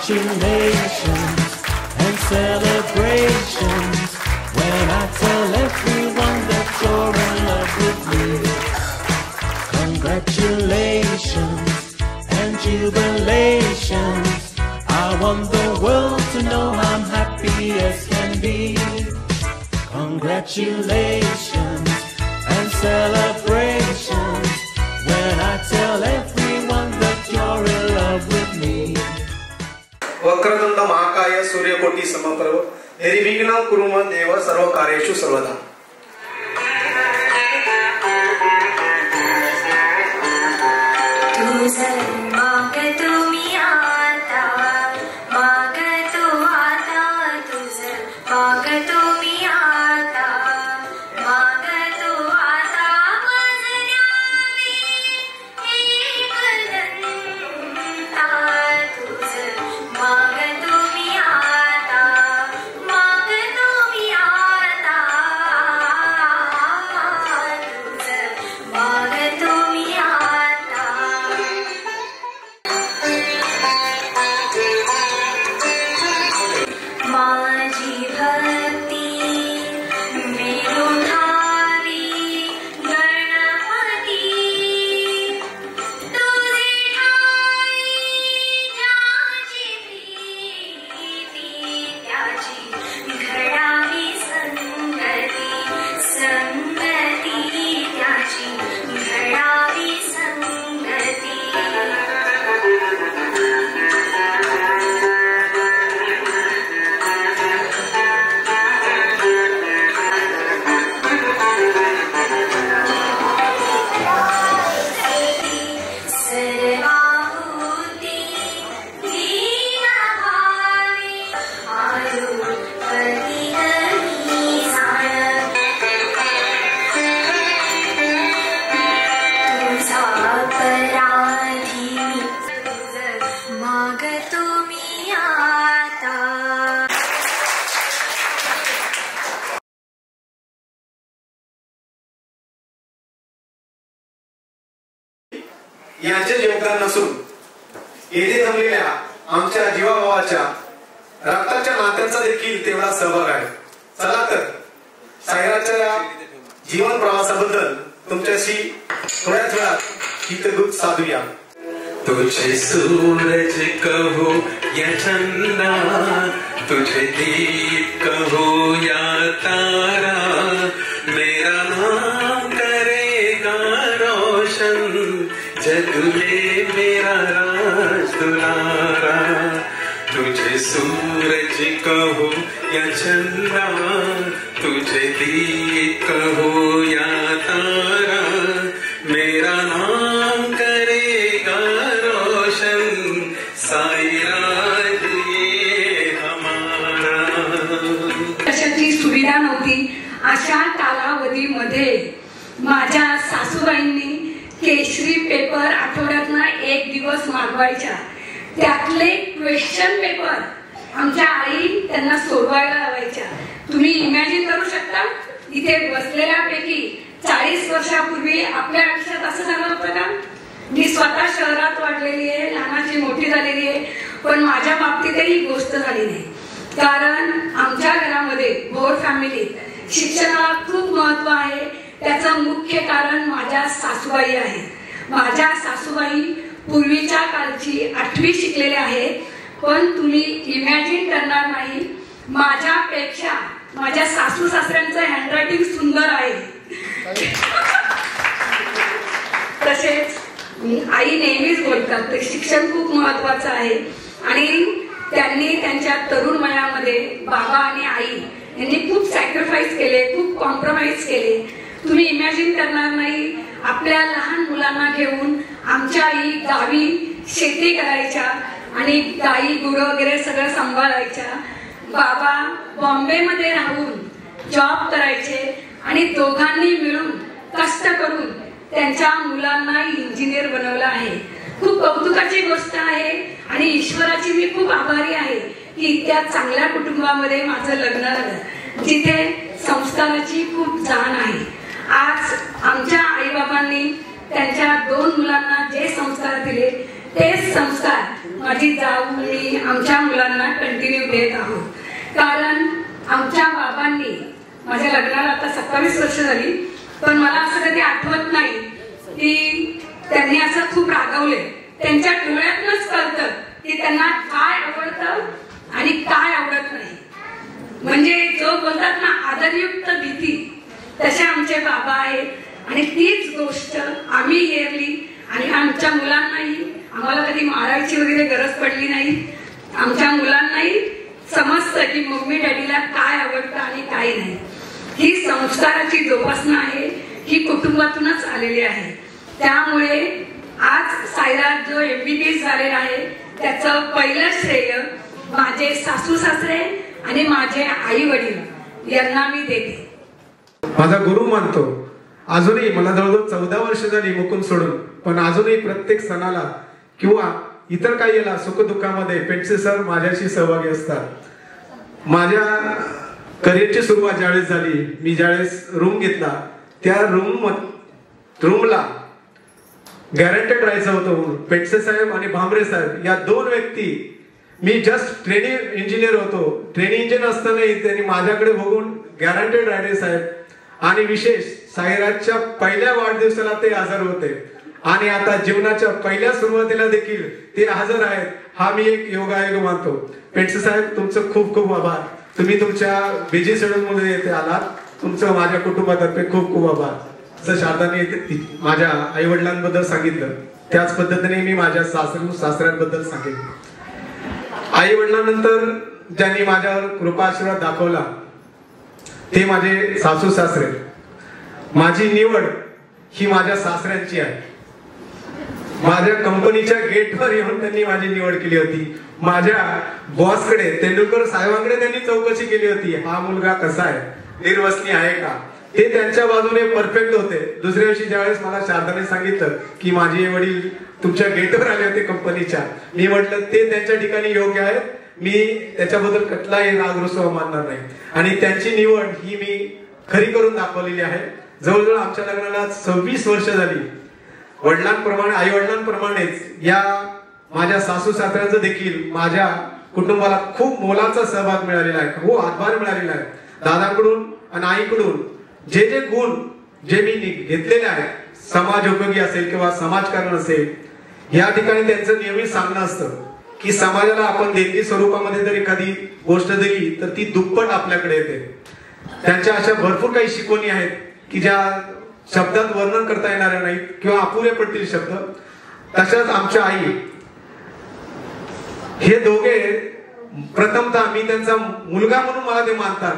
Congratulations and celebrations when I tell everyone that you're in love with me. Congratulations and jubilations. I want the world to know I'm happy as can be. Congratulations and celebrations when I tell everyone that you're in love with me. Vakratunda महाकाय सूर्यकोटि समप्रभ निर्विघ्नं कुरु मम देव सर्वकार्येषु सर्वदा. यांचे योगदान नसून येथे जमलेल्या आमच्या जीवाभावाच्या रक्ताच्या नात्यांचा देखील तेवढा सहभाग आहे. चला तर सायराच्या जीवन प्रवासाबद्दल तुमच्याशी थोड्याच वेळात हितगुज साधूया. तुझे सूरज कहो या चंदा, तुझे दीप कहो या तारा, मेरा नाम करेगा रोशन, जग में मेरा राज दुलारा. तुझे सूरज कहो या चंदा, तुझे दीप कहो या तारा, मेरा नाम करेगा रोशन, साईराज ये हमारा. कशाची सुविधा नव्हती अशा कालावधीमध्ये माझ्या सासूबाईंनी केशरी पेपर आठवड्यातनं एक दिवस मागवायच्या. त्यातले क्वेश्चन पेपर आमच्या आई त्यांना सोडवायला लावायच्या. तुम्ही इमॅजिन करू शकता इथे बसलेल्यापैकी 40 वर्षापूर्वी आपल्या आयुष्यात असं झालं होतं का? मी स्वतः शहरात वाढलेली आहे, लहानाची मोठी झालेली आहे, पण माझ्या बाबतीतही गोष्ट झाली नाही. कारण आमच्या घरामध्ये भोर फॅमिलीत शिक्षणाला खूप महत्व आहे. त्याचं मुख्य कारण माझ्या सासूबाई आहेत. माझ्या सासूबाई पूर्वीच्या कालची 8वी शिकलेल्या आहेत. पण तुम्ही इमॅजिन करणार नाही माझ्यापेक्षा माझ्या सासू सासऱ्यांचं हँडरायटिंग सुंदर आहे. तसेच आई नेहमीच बोलतात ते शिक्षण खूप महत्वाचं आहे आणि त्यांनी त्यांच्या तरुण वयामध्ये बाबा आणि आई यांनी खूप सॅक्रिफाईस केले, खूप कॉम्प्रोमाइज केले. तुम्ही इमॅजिन करणार नाही आपल्या लहान मुलांना घेऊन आमच्या आई गावी शेती करायच्या आणि गाई गुरं वगैरे सगळं सांभाळायच्या. बाबा बॉम्बेमध्ये राहून जॉब करायचे आणि दोघांनी मिळून कष्ट करून त्यांच्या मुलांना इंजिनियर बनवलं आहे. खूप कौतुकाची गोष्ट आहे आणि ईश्वराची मी खूप आभारी आहे की इतक्या चांगल्या कुटुंबामध्ये माझं लग्न झालं जिथे संस्काराची खूप जाण आहे. आज आमच्या आईबाबांनी त्यांच्या 2 मुलांना जे संस्कार दिले तेच संस्कार माझी जाऊ मी आमच्या मुलांना कंटिन्यू देत आहोत. कारण आमच्या बाबांनी, माझ्या लग्नाला आता 27 वर्ष झाली, पण मला असं कधी आठवत नाही की त्यांनी असं खूप रागवले. त्यांच्या डोळ्यातूनच कळतं की त्यांना काय आवडतं आणि काय आवडत नाही. म्हणजे जो बोलतात ना आदरयुक्त भीती, तसे आमचे बाबा आहेत. आणि तीच गोष्ट आम्ही हेरली आणि आमच्या मुलांनाही, आम्हाला कधी मारायची वगैरे गरज पडली नाही. आमच्या मुलांनाही समजतं की मम्मी डॅडीला काय आवडतं आणि काय नाही. ही संस्काराची जोपासना आहे, ही कुटुंबातूनच आलेली आहे. त्यामुळे आज साईराज जो MBBS झालेला आहे त्याचं पहिलं श्रेय माझे सासू सासरे आणि माझे आई वडील यांना मी देते. माझा गुरु मानतो. अजूनही मला जवळजवळ 14 वर्ष झाली मुकुंद सोडून, पण अजूनही प्रत्येक सणाला किंवा इतर काही याला सुखदुःखामध्ये पेंडसे सर माझ्याशी सहभागी असतात. माझ्या करिअरची सुरुवात ज्यावेळेस झाली, मी ज्यावेळेस रूम घेतला, त्या रूमला गॅरंटेड राहायचं होतं. पेंडसे साहेब आणि भांबरे साहेब या दोन व्यक्ती, मी जस्ट ट्रेनिंग इंजिनियर होतो, ट्रेनिंग इंजिनियर असतानाही त्यांनी माझ्याकडे बघून गॅरंटेड राहिले साहेब. आणि विशेष साईराजच्या पहिल्या वाढदिवसाला ते हजर होते आणि आता जीवनाच्या पहिल्या सुरुवातीला देखील ते हजर आहेत. हा मी एक योगायोग मानतो. पेंडसे साहेब तुमचं खूप खूप आभार. तुम्ही तुमच्या बिझी शेड्यूल मध्ये येथे आलात. तुमचं माझ्या कुटुंबातर्फे खूप खूप आभार. जसं शारदाने माझ्या आई वडिलांबद्दल सांगितलं, त्याच पद्धतीने मी माझ्या सासऱ्यांबद्दल सांगितलं. आई वडिलांनंतर ज्यांनी माझ्यावर कृपा आशीर्वाद दाखवला ते माझे सासू सासरे. माझी निवड ही माझ्या सासऱ्यांची आहे. माझ्या कंपनीच्या गेटवर येऊन त्यांनी माझी निवड केली होती. माझ्या बॉसकडे, तेंडुलकर साहेबांकडे त्यांनी चौकशी केली होती, हा मुलगा कसा आहे, निर्वसनी आहे का. ते त्यांच्या बाजूने परफेक्ट होते. दुसऱ्या दिवशी ज्यावेळेस मला शारदाने सांगितलं की माझे वडील तुमच्या गेटवर आले होते कंपनीच्या, मी म्हटलं ते त्यांच्या ठिकाणी योग्य आहेत, मी त्याच्याबद्दल कुठलाही राग रुसवा मानणार नाही. आणि त्यांची निवड ही मी खरी करून दाखवलेली आहे. जवळजवळ आमच्या लग्नाला 26 वर्ष झाली. वडिलांप्रमाणे, आई वडिलांप्रमाणेच या माझ्या सासू सासऱ्यांचं देखील माझ्या कुटुंबाला खूप मोलाचा सहभाग मिळालेला आहे, खूप हातभार मिळालेला आहे. दादांकडून आणि आईकडून जे जे गुण जे मी घेतलेले आहेत, समाजोपयोगी असेल किंवा समाजकारण असेल, या ठिकाणी त्यांचं नेहमी सांगणं असतं की समाजाला आपण देणगी स्वरूपामध्ये जर एखादी गोष्ट दिली तर ती दुप्पट आपल्याकडे येते. त्यांच्या अशा भरपूर काही शिकवणी आहेत की ज्या शब्दात वर्णन करता येणाऱ्या नाहीत किंवा अपुरे पडतील शब्द. तशाच आमच्या आई, हे दोघे प्रथमतः मी त्यांचा मुलगा म्हणून मला ते मानतात.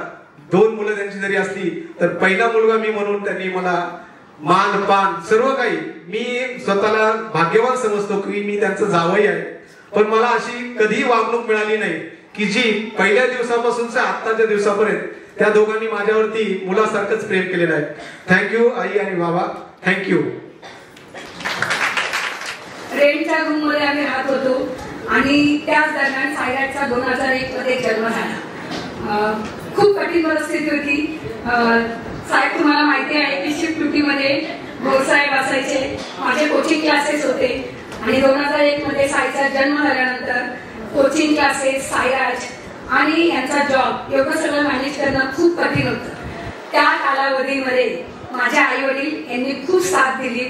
2 मुलं त्यांची जरी असली तर पहिला मुलगा मी म्हणून त्यांनी मला मान पान सर्व काही, मी स्वतःला भाग्यवान समजतो की मी त्यांचं जावई आहे. पण मला अशी कधीही वागणूक मिळाली नाही की जी पहिल्या दिवसापासूनच्या आत्ताच्या दिवसापर्यंत त्या दोघांनी माझ्यावरती मुलासारखंच प्रेम केलेलं आहे. थँक्यू आई आणि बाबा, थँक्यू. रेंटच्या रूम मध्ये आम्ही राहत होतो आणि त्याच दरम्यान साईराजचा 2001 मध्ये जन्म झाला. खूप कठीण परिस्थिती होती. साहेब तुम्हाला माहिती आहे की शिफ्ट ड्युटीमध्ये भाऊसाहेब असायचे, माझे कोचिंग क्लासेस होते आणि 2001 मध्ये साईचा जन्म झाल्यानंतर कोचिंग क्लासेस, साईराज आणि यांचा जॉब एवढं सगळं मॅनेज करणं खूप कठीण होतं. त्या कालावधीमध्ये माझ्या आई वडील यांनी खूप साथ दिली.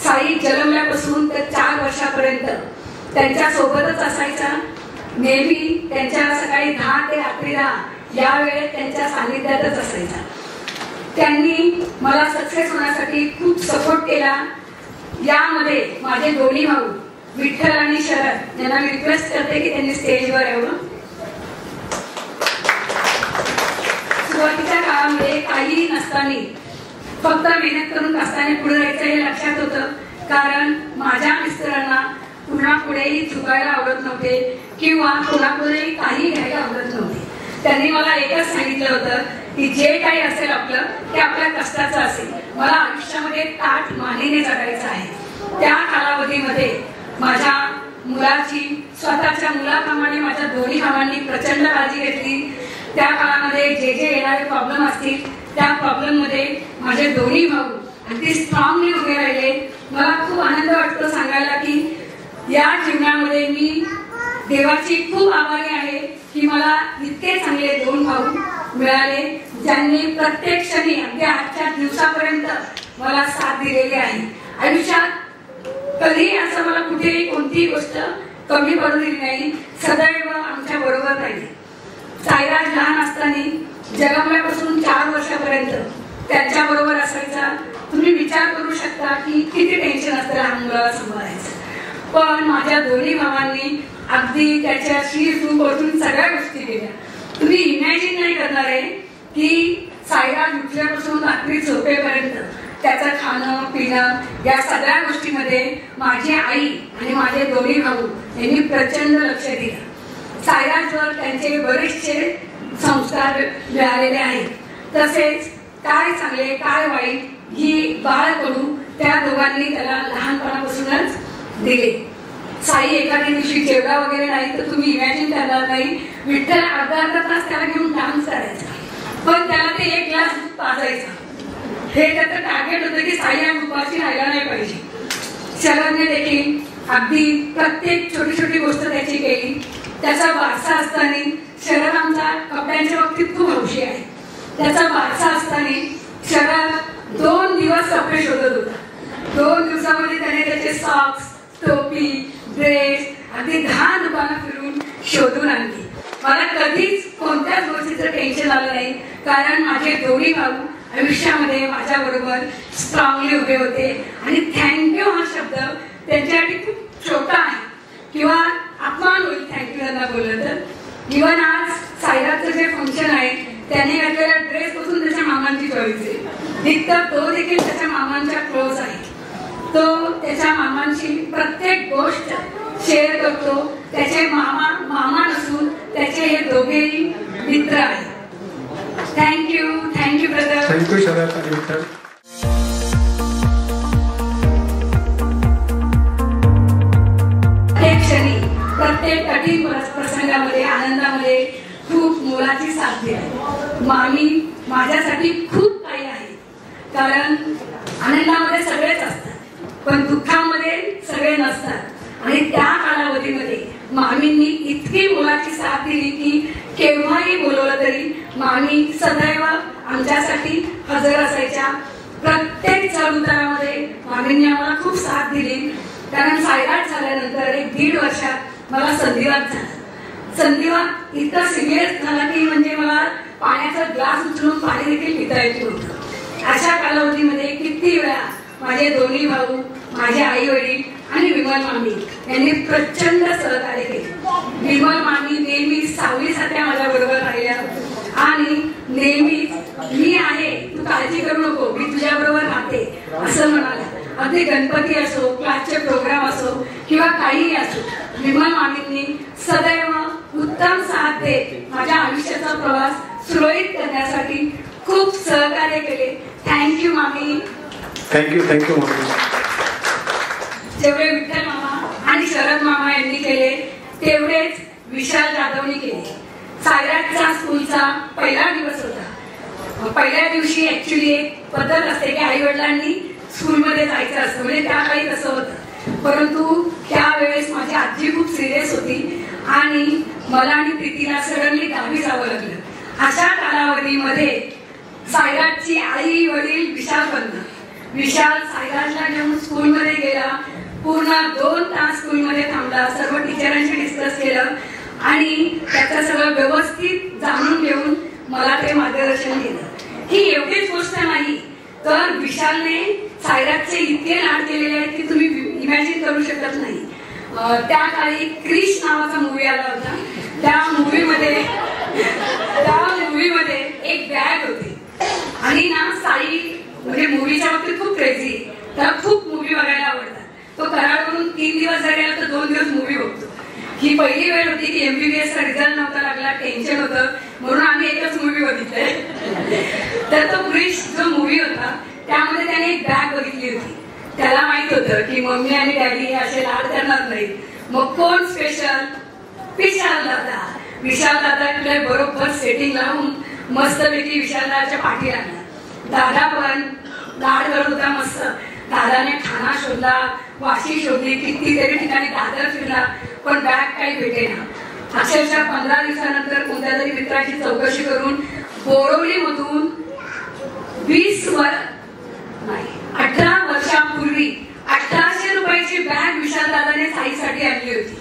साई जन्मल्यापासून तर 4 वर्षापर्यंत त्यांच्या सोबतच असायचा. नेहमी त्यांच्या सकाळी 10 ते रात्री 10 या वेळेत त्यांच्या सानिध्यातच असायचा. त्यांनी मला सक्सेस होण्यासाठी खूप सपोर्ट केला. यामध्ये माझे दोन्ही भाऊ विठ्ठल आणि शरद यांना मी रिक्वेस्ट करते की त्यांनी स्टेजवर यावं. सुरुवातीच्या काळामध्ये काही नसताना फक्त मेहनत करून असताना पुढे जायचं हे लक्षात होतं. कारण माझ्या मिस्टरांना कुणापुढेही झुकायला आवडत नव्हते किंवा कुणापुढेही काही घ्यायला आवडत नव्हते. त्यांनी मला एकच सांगितलं होतं की जे काही असेल आपलं ते आपल्या कष्टाचं असेल. मला आयुष्यामध्ये ताठ मानेने जगायचं आहे. त्या कालावधीमध्ये माझ्या मुलाची, स्वतःच्या मुलाप्रमाणे माझ्या दोन्ही भावांनी प्रचंड काळजी घेतली. त्या काळामध्ये जे जे येणारे प्रॉब्लेम असतील त्या प्रॉब्लेम मध्ये माझे दोन्ही भाऊ अगदी स्ट्रॉंगली उभे राहिले. मला खूप आनंद वाटतो सांगायला की या जीवनामध्ये मी देवाची खूप आभारी आहे की मला इतके चांगले 2 भाऊ मिळाले, ज्यांनी प्रत्येक क्षणी अगदी आजच्या दिवसापर्यंत मला साथ दिलेली आहे. आयुष्यात कधी असं मला कुठेही कोणतीही गोष्ट कमी पडू दिली नाही, सदैव आमच्या बरोबर राहिली. साईराज लहान असताना जन्मल्यापासून 4 वर्षापर्यंत त्यांच्या बरोबर असायचा. तुम्ही विचार करू शकता की किती टेन्शन असतं लहान मुलाला सांभाळायचं. पण माझ्या दोन्ही भावांनी अगदी त्याच्याशी सुखवून सगळ्या गोष्टी केल्या. तुम्ही इमॅजिन नाही करणार आहे की साईराज उठल्यापासून रात्री झोपेपर्यंत त्याचं खाणं पिणं या सगळ्या गोष्टीमध्ये माझी आई आणि माझे दोन्ही भाऊ यांनी प्रचंड लक्ष दिलं. साईराजवर त्यांचे बरेचसे संस्कार मिळालेले आहेत. तसेच काय चांगले काय वाईट ही बाळकडू त्या दोघांनी त्याला लहानपणापासूनच दिले. साई एखाद्या दिवशी जेवला वगैरे नाही तर तुम्ही इमॅजिन करणार नाही, विठ्ठल अर्धा तास त्याला घेऊन डान्स करायचा, पण त्याला ते 1 ग्लास दूध पाजायचा. हे त्याचं टार्गेट होतं की साई आणि उपाशी राहायला नाही पाहिजे. शरदने देखील अगदी प्रत्येक छोटी छोटी गोष्ट त्याची केली. त्याचा वारसा असताना शरद आमचा कपड्यांच्या बाबतीत खूप हौशी आहे. त्याचा वारसा असताना शरद 2 दिवस कपडे शोधत होता. 2 दिवसामध्ये त्याने त्याचे सॉक्स, टोपी, ड्रेस अगदी 10 दुकानं फिरून शोधून आणली. मला कधीच कोणत्याच गोष्टीचं टेन्शन आलं नाही, कारण माझे दोन्ही भाऊ आयुष्यामध्ये माझ्या बरोबर स्ट्रॉंगली उभे होते. आणि थँक्यू हा शब्द त्यांच्यासाठी खूप छोटा आहे किंवा अपमान होईल थँक्यू त्यांना बोललं तर. इव्हन आज साईराजचं जे फंक्शन आहे त्याने घातलेला ड्रेस पासून त्याच्या मामांची चॉईस आहे. इतकं तो देखील त्याच्या मामांच्या क्लोज आहे. तो त्याच्या मामांची प्रत्येक गोष्ट शेअर करतो. त्याचे मामा नसून त्याचे हे दोघेही मित्र आहेत. Thank you brother. थँक्यू शरद आणि विठ्ठल. प्रत्येक क्षणी प्रत्येक कठीण प्रसंगामध्ये आनंदामध्ये खूप मोलाची साथ दिली. मामी माझ्यासाठी खूप काही आहे, कारण आनंदामध्ये सगळेच असतात पण दुःखामध्ये सगळे नसतात. आणि त्या कालावधीमध्ये मामींनी इतकी मोलाची साथ दिली की केव्हाही बोलवलं तरी मामी सदैव आमच्यासाठी हजर असायच्या. प्रत्येक चढउतारामध्ये मामींनी आम्हाला खूप साथ दिली. कारण साईराज झाल्यानंतर 1-1.5 वर्षात मला संधिवात झाला. संधिवात इतका सिरियस झाला की म्हणजे मला पाण्याचा ग्लास उचलून पाणी देखील पिता येत नव्हतं. अशा कालावधीमध्ये किती वेळा माझे दोन्ही भाऊ, माझे आई वडील आणि विमल मामी यांनी प्रचंड सहकार्य केले. विमल मामी नेहमी सावलीसारख्या माझ्या बरोबर राहिल्या आणि नेहमी मी आहे, तू काळजी करू नको, मी तुझ्या बरोबर राहते असं म्हणाल्या. अगदी गणपती असो, क्लासचे प्रोग्राम असो किंवा काहीही असो, विमल मामींनी सदैव उत्तम साथ देत माझ्या आयुष्याचा प्रवास सुरळीत करण्यासाठी खूप सहकार्य केले. थँक्यू मामी. थँक्यू मामी. जेवढे विठ्ठल मामा आणि शरद मामा यांनी केले तेवढेच विशाल जाधवनी केले. साईराजचा स्कूलचा पहिला दिवस होता. पहिल्या दिवशी ऍक्च्युली एक पद्धत असते की आई वडिलांनी स्कूलमध्ये जायचं असतं, म्हणजे त्या काही तसं होतं. परंतु त्यावेळेस माझी आजी खूप सिरियस होती आणि मला आणि प्रीतीला सडनली गावी जावं लागलं. अशा कालावधीमध्ये साईराजची आई वडील विशाल बनला. विशाल साईराजला घेऊन स्कूलमध्ये गेला. पूर्ण 2 तास स्कूलमध्ये थांबला. सर्व टीचरांशी डिस्कस केलं आणि त्याचं सगळं व्यवस्थित जाणून घेऊन मला ते मार्गदर्शन केलं. ही एवढीच गोष्ट नाही तर विशालने साईराजचे इतके लाड केलेले आहेत की तुम्ही इमॅजिन करू शकत नाही. त्या काळी क्रिश नावाचा मूवी आला होता. त्या मूवीमध्ये एक बॅग होती आणि ना साई म्हणजे मूवीच्या बाबतीत खूप क्रेझी, त्याला खूप मूवी बघायला आवडतात. तो कराडवरून 3 दिवस जरी आला तर 2 दिवस मूवी बघतो. ही पहिली वेळ होती की MBBS चा रिझल्ट नव्हता लागला, टेन्शन होतं, म्हणून आम्ही एकच मूवी बघितलाय. तर तो क्रिश जो मूवी होता त्यामध्ये त्याने एक बॅग बघितली होती. त्याला माहित होतं की मम्मी आणि डॅडी असे लाड करणार नाहीत. मग कोण स्पेशल? विशाल दादा. विशाल दादाकडे बरोबर सेटिंग लावून मस्तपैकी विशाल दादाच्या पाठी लागला. दादा पण लाड करत होता मस्त. दादाने ठाणा शोधला, वाशी शोधली, कितीतरी ठिकाणी दादर फिरला, पण बॅग काही भेटेना. अक्षरशः 15 दिवसानंतर कोणत्या तरी मित्राची चौकशी करून बोरवलीमधून 18 वर्षापूर्वी 1800 रुपयाची बॅग विशाल दादाने साईसाठी आणली होती.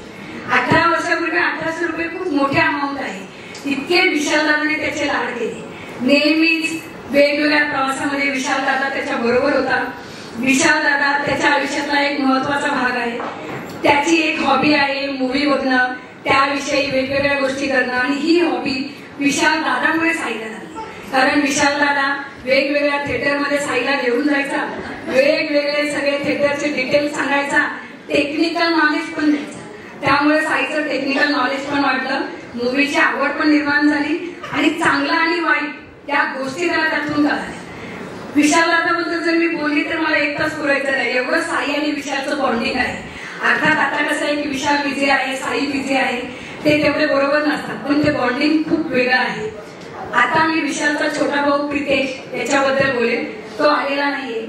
18 वर्षापूर्वी 1800 रुपये खूप मोठी अमाऊंट आहे. इतके विशाल दादाने त्याचे लाड केले. नेहमीच वेगवेगळ्या प्रवासामध्ये विशाल दादा त्याच्या बरोबर होता. विशाल दादा त्याच्या आयुष्यातला एक महत्वाचा भाग आहे. त्याची एक हॉबी आहे मूवी बघणं, त्याविषयी वेगवेगळ्या गोष्टी करणं, आणि ही हॉबी विशाल दादामुळे साईला झाली. कारण विशाल दादा वेगवेगळ्या थिएटरमध्ये साईला घेऊन जायचा, वेगवेगळे सगळे थिएटरचे डिटेल्स सांगायचा, टेक्निकल नॉलेज पण द्यायचा. त्यामुळे साईचं टेक्निकल नॉलेज पण वाढलं, मूवीची आवड पण निर्माण झाली, आणि चांगला आणि वाईट या गोष्टी त्याला त्यातून कळाल्या. विशाल दादाबद्दल जर मी बोलली तर मला एक तास पुरायचं नाही, एवढं साई आणि विशालचं बॉन्डिंग आहे. अर्थात आता कसं आहे की विशाल बिझी आहे, साई बिझी आहे, ते तेवढे बरोबर नसतात, पण ते बॉन्डिंग खूप वेगळं आहे. आता मी विशालचा छोटा भाऊ प्रितेश याच्याबद्दल बोलेन. तो आलेला नाहीये.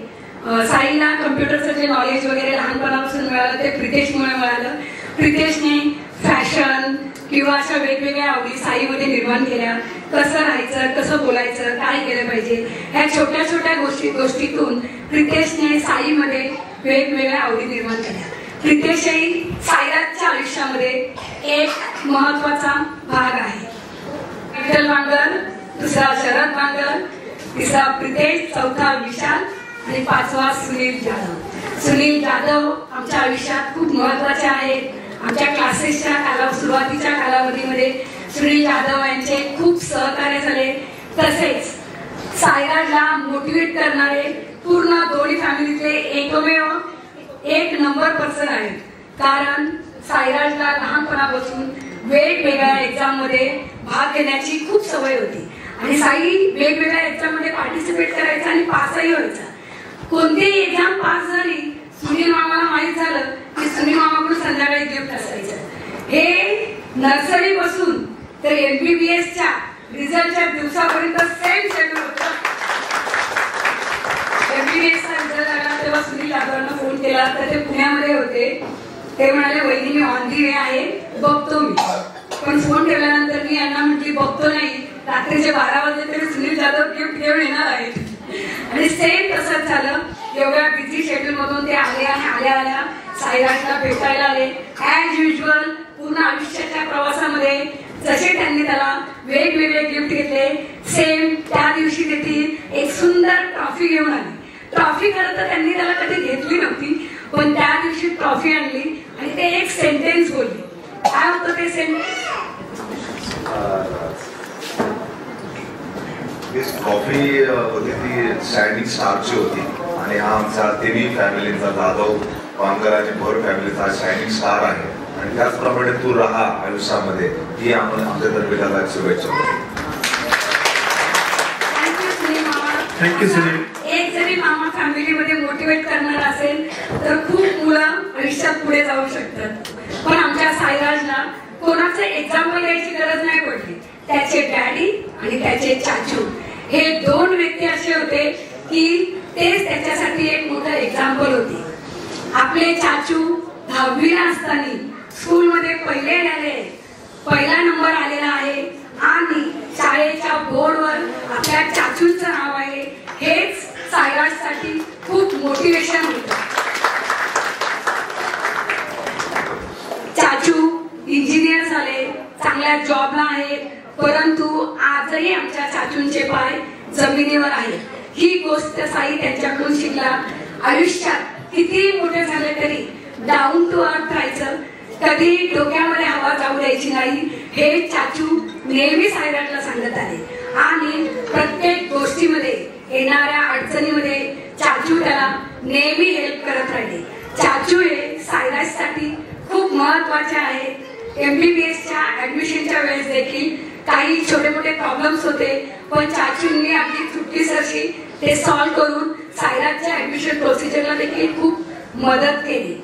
साईला कम्प्युटरचं जे नॉलेज वगैरे लहानपणापासून मिळालं ते प्रितेशमुळे मिळालं. प्रितेशने फॅशन किंवा अशा वेगवेगळ्या आवडी साईमध्ये निर्माण केल्या. कसं राहायचं, कसं बोलायचं, काय केलं पाहिजे, ह्या छोट्या छोट्या गोष्टीतून प्रितेशने साईमध्ये वेगवेगळ्या आवडी निर्माण केल्या. प्रितेशही साईराजच्या आयुष्यामध्ये एक महत्वाचा भाग आहे. विठ्ठल बांगर, दुसरा शरद बांगर, तिसरा प्रितेश, चौथा विशाल आणि पाचवा सुनील जाधव. सुनील जाधव आमच्या आयुष्यात खूप महत्वाचे आहेत. आमच्या क्लासेसच्या सुरुवातीच्या कालावधीमध्ये सुनील जाधव यांचे खूप सहकार्य झाले. तसेच साईराजला मोटिवेट करणारे पूर्ण दोन्ही फॅमिलीतले एकमेव एक नंबर पर्सन आहेत. कारण साईराजला लहानपणापासून वेगवेगळ्या एक्झाम मध्ये भाग घेण्याची खूप सवय होती, आणि साई वेगवेगळ्या एक्झाम मध्ये पार्टिसिपेट करायचा आणि पासही व्हायचा. कोणतीही एक्झाम पास झाली, सुनील मामाला माहीत झालं की सुनील मामाकडून संध्याकाळी गिफ्ट असायचं. हे नर्सरी पासून तर MBBSच्या रिझल्टच्या दिवसापर्यंत सेम शेड्यूल होतं. MBBSचा रिझल्ट आला तेव्हा सुनील जाधवांना फोन केला तर ते पुण्यामध्ये होते. ते म्हणाले वहिनी मी ऑन दी वे आहे, बघतो मी. पण फोन ठेवल्यानंतर मी यांना म्हटली बघतो नाही, रात्रीचे 12 वाजले तरी सुनील जाधव गिफ्ट घेऊन येणार आहेत. आणि सेम तसंच झालं. एवढ्या बिझी शेड्यूल मधून ते आले आणि आल्या साईराजला भेटायला आले. ऍज युजल पूर्ण आयुष्याच्या प्रवासामध्ये जसे त्यांनी त्याला वेगवेगळे गिफ्ट घेतले, सेम त्या दिवशी देखील एक सुंदर ट्रॉफी घेऊन आली. ट्रॉफी खरं तर त्यांनी त्याला कधी घेतली नव्हती, पण त्या दिवशी ट्रॉफी आणली आणि ते एक सेंटेन्स बोलले. काय होतं ते सेंटेन्स? ट्रॉफी होती ती स्टँडिंग स्टारची होती, आणि हा आमचा तिन्ही फॅमिलीचा जाधव बांगर आणि भोर फॅमिलीचा स्टँडिंग स्टार आहे. आणि त्याचप्रमाणे तू राहा आयुष्यामध्ये, ही आपण आमच्यातर्फे त्याला शुभेच्छा. थँक्यू सुनील. एक जरी मामा फॅमिलीमध्ये मोटिवेट करणार असेल तर खूप मुलं आयुष्यात पुढे जाऊ शकतात. पण आमच्या साईराजला कोणाचं एक्झाम्पल द्यायची गरज नाही पडली. त्याचे डॅडी आणि त्याचे चाचू हे दोन व्यक्ती असे होते की तेच त्याच्यासाठी एक मोठं एक्झाम्पल होते. आपले चाचू 10वीला असताना स्कूलमध्ये पहिला नंबर आलेला आहे, आणि शाळेच्या बोर्डवर आपल्या चाचूंचं नाव आहे. हेच साईराजसाठी खूप मोटिवेशन होतं. चाचू इंजिनियर झाले, चांगल्या जॉबला आहेत, परंतु आजही आमच्या चाचूंचे पाय जमिनीवर आहेत. ही गोष्ट साई त्यांच्याकडून शिकला. आयुष्यात किती मोठे झाले तरी डाऊन टू अर्थ राहायचं, कधी डोक्यामध्ये हवा जाऊ द्यायची नाही, हे चाचू नेहमी साईराजला सांगत आले. आणि प्रत्येक गोष्टीमध्ये येणाऱ्या अडचणीमध्ये चाचू त्याला नेहमी हेल्प करत राहिले. चाचू हे साईराजसाठी खूप महत्वाचे आहेत. MBBSच्या ऍडमिशनच्या वेळेस देखील काही छोटे मोठे प्रॉब्लेम्स होते, पण चाचूंनी अगदी चुटकीसरशी ते सॉल्व्ह करून साईराजच्या ऍडमिशन प्रोसिजरला देखील खूप मदत केली.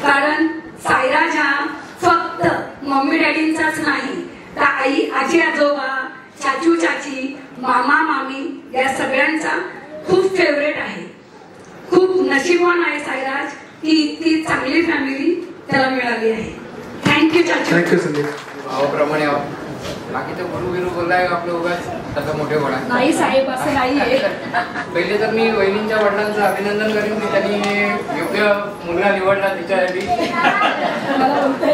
कारण साईराज हा फक्त मम्मी डॅडींचाच नाही, तर आई आजी आजोबा, चाचू चाची, मामा मामी या सगळ्यांचा खूप फेवरेट आहे. खूप नशीब नशीबवान आहे साईराज की इतकी चांगली फॅमिली त्याला मिळाली आहे. थँक्यू चाचा. थँक्यू संदीप. भावाप्रमाणे बाकी तर गुरु बिरू बोललाय आपलं उगाच तसं मोठे होणार नाही साहेब, असं नाहीये. पहिले तर मी वहिनींच्या वडिलांचं अभिनंदन करेन की त्यांनी योग्य मुलगा निवडला तिच्यासाठी.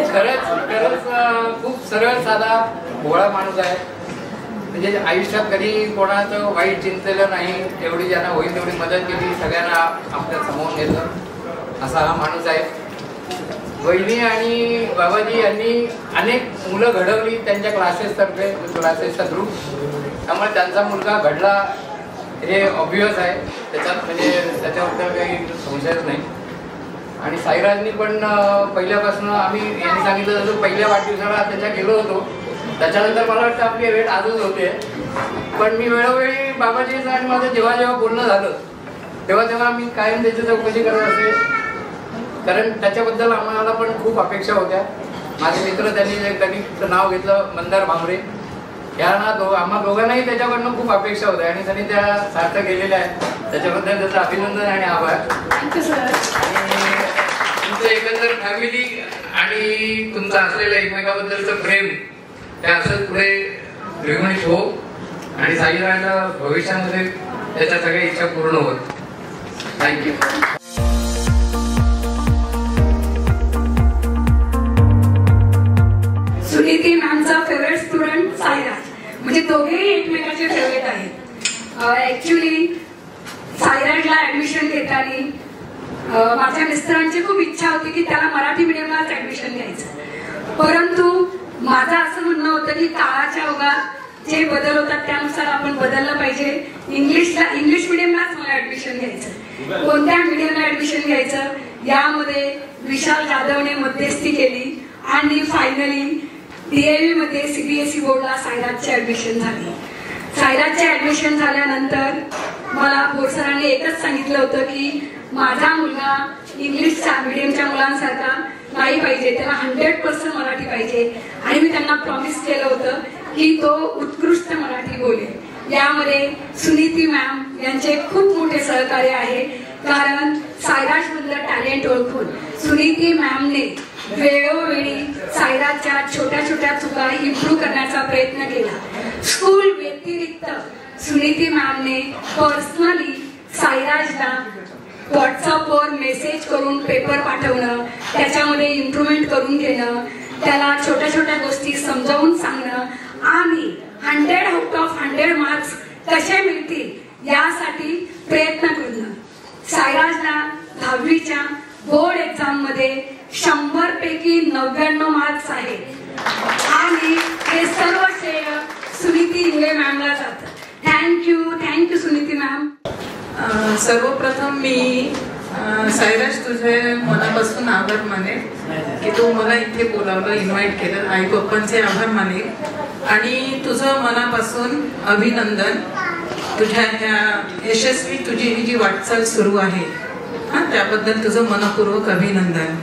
खरंच खूप सरळ साधा भोळा माणूस आहे. म्हणजे आयुष्यात कधी कोणाचं वाईट चिंतलं नाही, एवढी ज्यांना होईल तेवढी मदत केली, सगळ्यांना आपल्या समोर नेलं, असा हा माणूस आहे. वहिनी आणि बाबाजी यांनी अनेक मुलं घडवली त्यांच्या क्लासेसच्या थ्रू. त्यामुळे त्यांचा मुलगा घडला हे ऑब्वियस आहे, त्याच्यात म्हणजे त्याच्याबद्दल काही संशयच नाही. आणि साईराजनी पण पहिल्यापासून आम्ही यांनी सांगितलं तसं पहिल्या वाढदिवसाला त्याच्या गेलो होतो. त्याच्यानंतर मला वाटतं आपली भेट आजच होते. पण मी वेळोवेळी बाबाजीचं आणि माझं जेव्हा बोलणं झालं तेव्हा मी कायम त्याची चौकशी करत असे, कारण त्याच्याबद्दल आम्हाला पण खूप अपेक्षा होत्या. माझे मित्र त्यांनी नाव घेतलं मंदार भांबरे. आम्हा दोघांनाही त्याच्याकडनं खूप अपेक्षा होत्या आणि त्यांनी त्या सार्थक केलेल्या आहेत. त्याच्याबद्दल त्याचं अभिनंदन आणि आभार. Thank you sir. तुमचं एकंदर फॅमिली आणि तुमचं असलेलं एकमेकाबद्दलचं प्रेम हे असंच पुढे द्विगुणित हो आणि साईराजला भविष्यामध्ये त्याच्या सगळ्या इच्छा पूर्ण होत. थँक्यू. सुनीती मॅमचा फेवरेट स्टुडंट साईराज, म्हणजे दोघेही एकमेकाचे फेवरेट आहेत. ऍक्च्युली साईराजला ऍडमिशन घेताना माझ्या मिस्टरांची खूप इच्छा होती की त्याला मराठी मीडियमलाच ऍडमिशन घ्यायचं, परंतु माझं असं म्हणणं होतं की काळाच्या ओघात जे बदल होतात त्यानुसार आपण बदललं पाहिजे. इंग्लिश मीडियमलाच मला ऍडमिशन घ्यायचं. कोणत्या मीडियमला ऍडमिशन घ्यायचं यामध्ये विशाल जाधवने मध्यस्थी केली आणि फायनली DAV मध्ये CBSE बोर्डला साईराजची ऍडमिशन झाली. साईराजचे ऍडमिशन झाल्यानंतर मला बोर्ड सरांनी एकच सांगितलं होतं की माझा मुलगा इंग्लिशच्या मीडियमच्या मुलांसारखा नाही पाहिजे, त्याला 100% मराठी पाहिजे. आणि मी त्यांना प्रॉमिस केलं होतं की तो उत्कृष्ट मराठी बोलेल. यामध्ये सुनीती मॅम यांचे खूप मोठे सहकार्य आहे, कारण साईराज मधलं टॅलेंट ओळखून सुनीती मॅमने वेळोवेळी साईराजच्या छोट्या छोट्या चुका इम्प्रूव्ह करण्याचा प्रयत्न केला. स्कूल व्यतिरिक्त सुनीती मॅमने पर्सनली साईराजला व्हॉट्सअपवर मेसेज करून पेपर पाठवणं, त्याच्यामध्ये इम्प्रूव्हमेंट करून घेणं, त्याला छोट्या छोट्या गोष्टी समजावून सांगणं आणि 100 मार्क्स कसे मिळतील यासाठी प्रयत्न करणं. साईराजला 10वीच्या बोर्ड एक्झाम मध्ये 100 पैकी 99 मार्क्स आहेत आणि हे सर्व श्रेय सुनीती इंगळे मॅमला जातं. Thank you Suniti ma'am. सर्वप्रथम मी साईराज तुझे मनापासून आभार मानेन की तू मला इथे बोलावलं, इन्व्हाइट केलं. आई पप्पांचे आभार मानेन आणि तुझं मनापासून अभिनंदन. तुझ्या ह्या यशस्वी तुझी ही जी वाटचाल सुरू आहे त्याबद्दल तुझं मनपूर्वक अभिनंदन.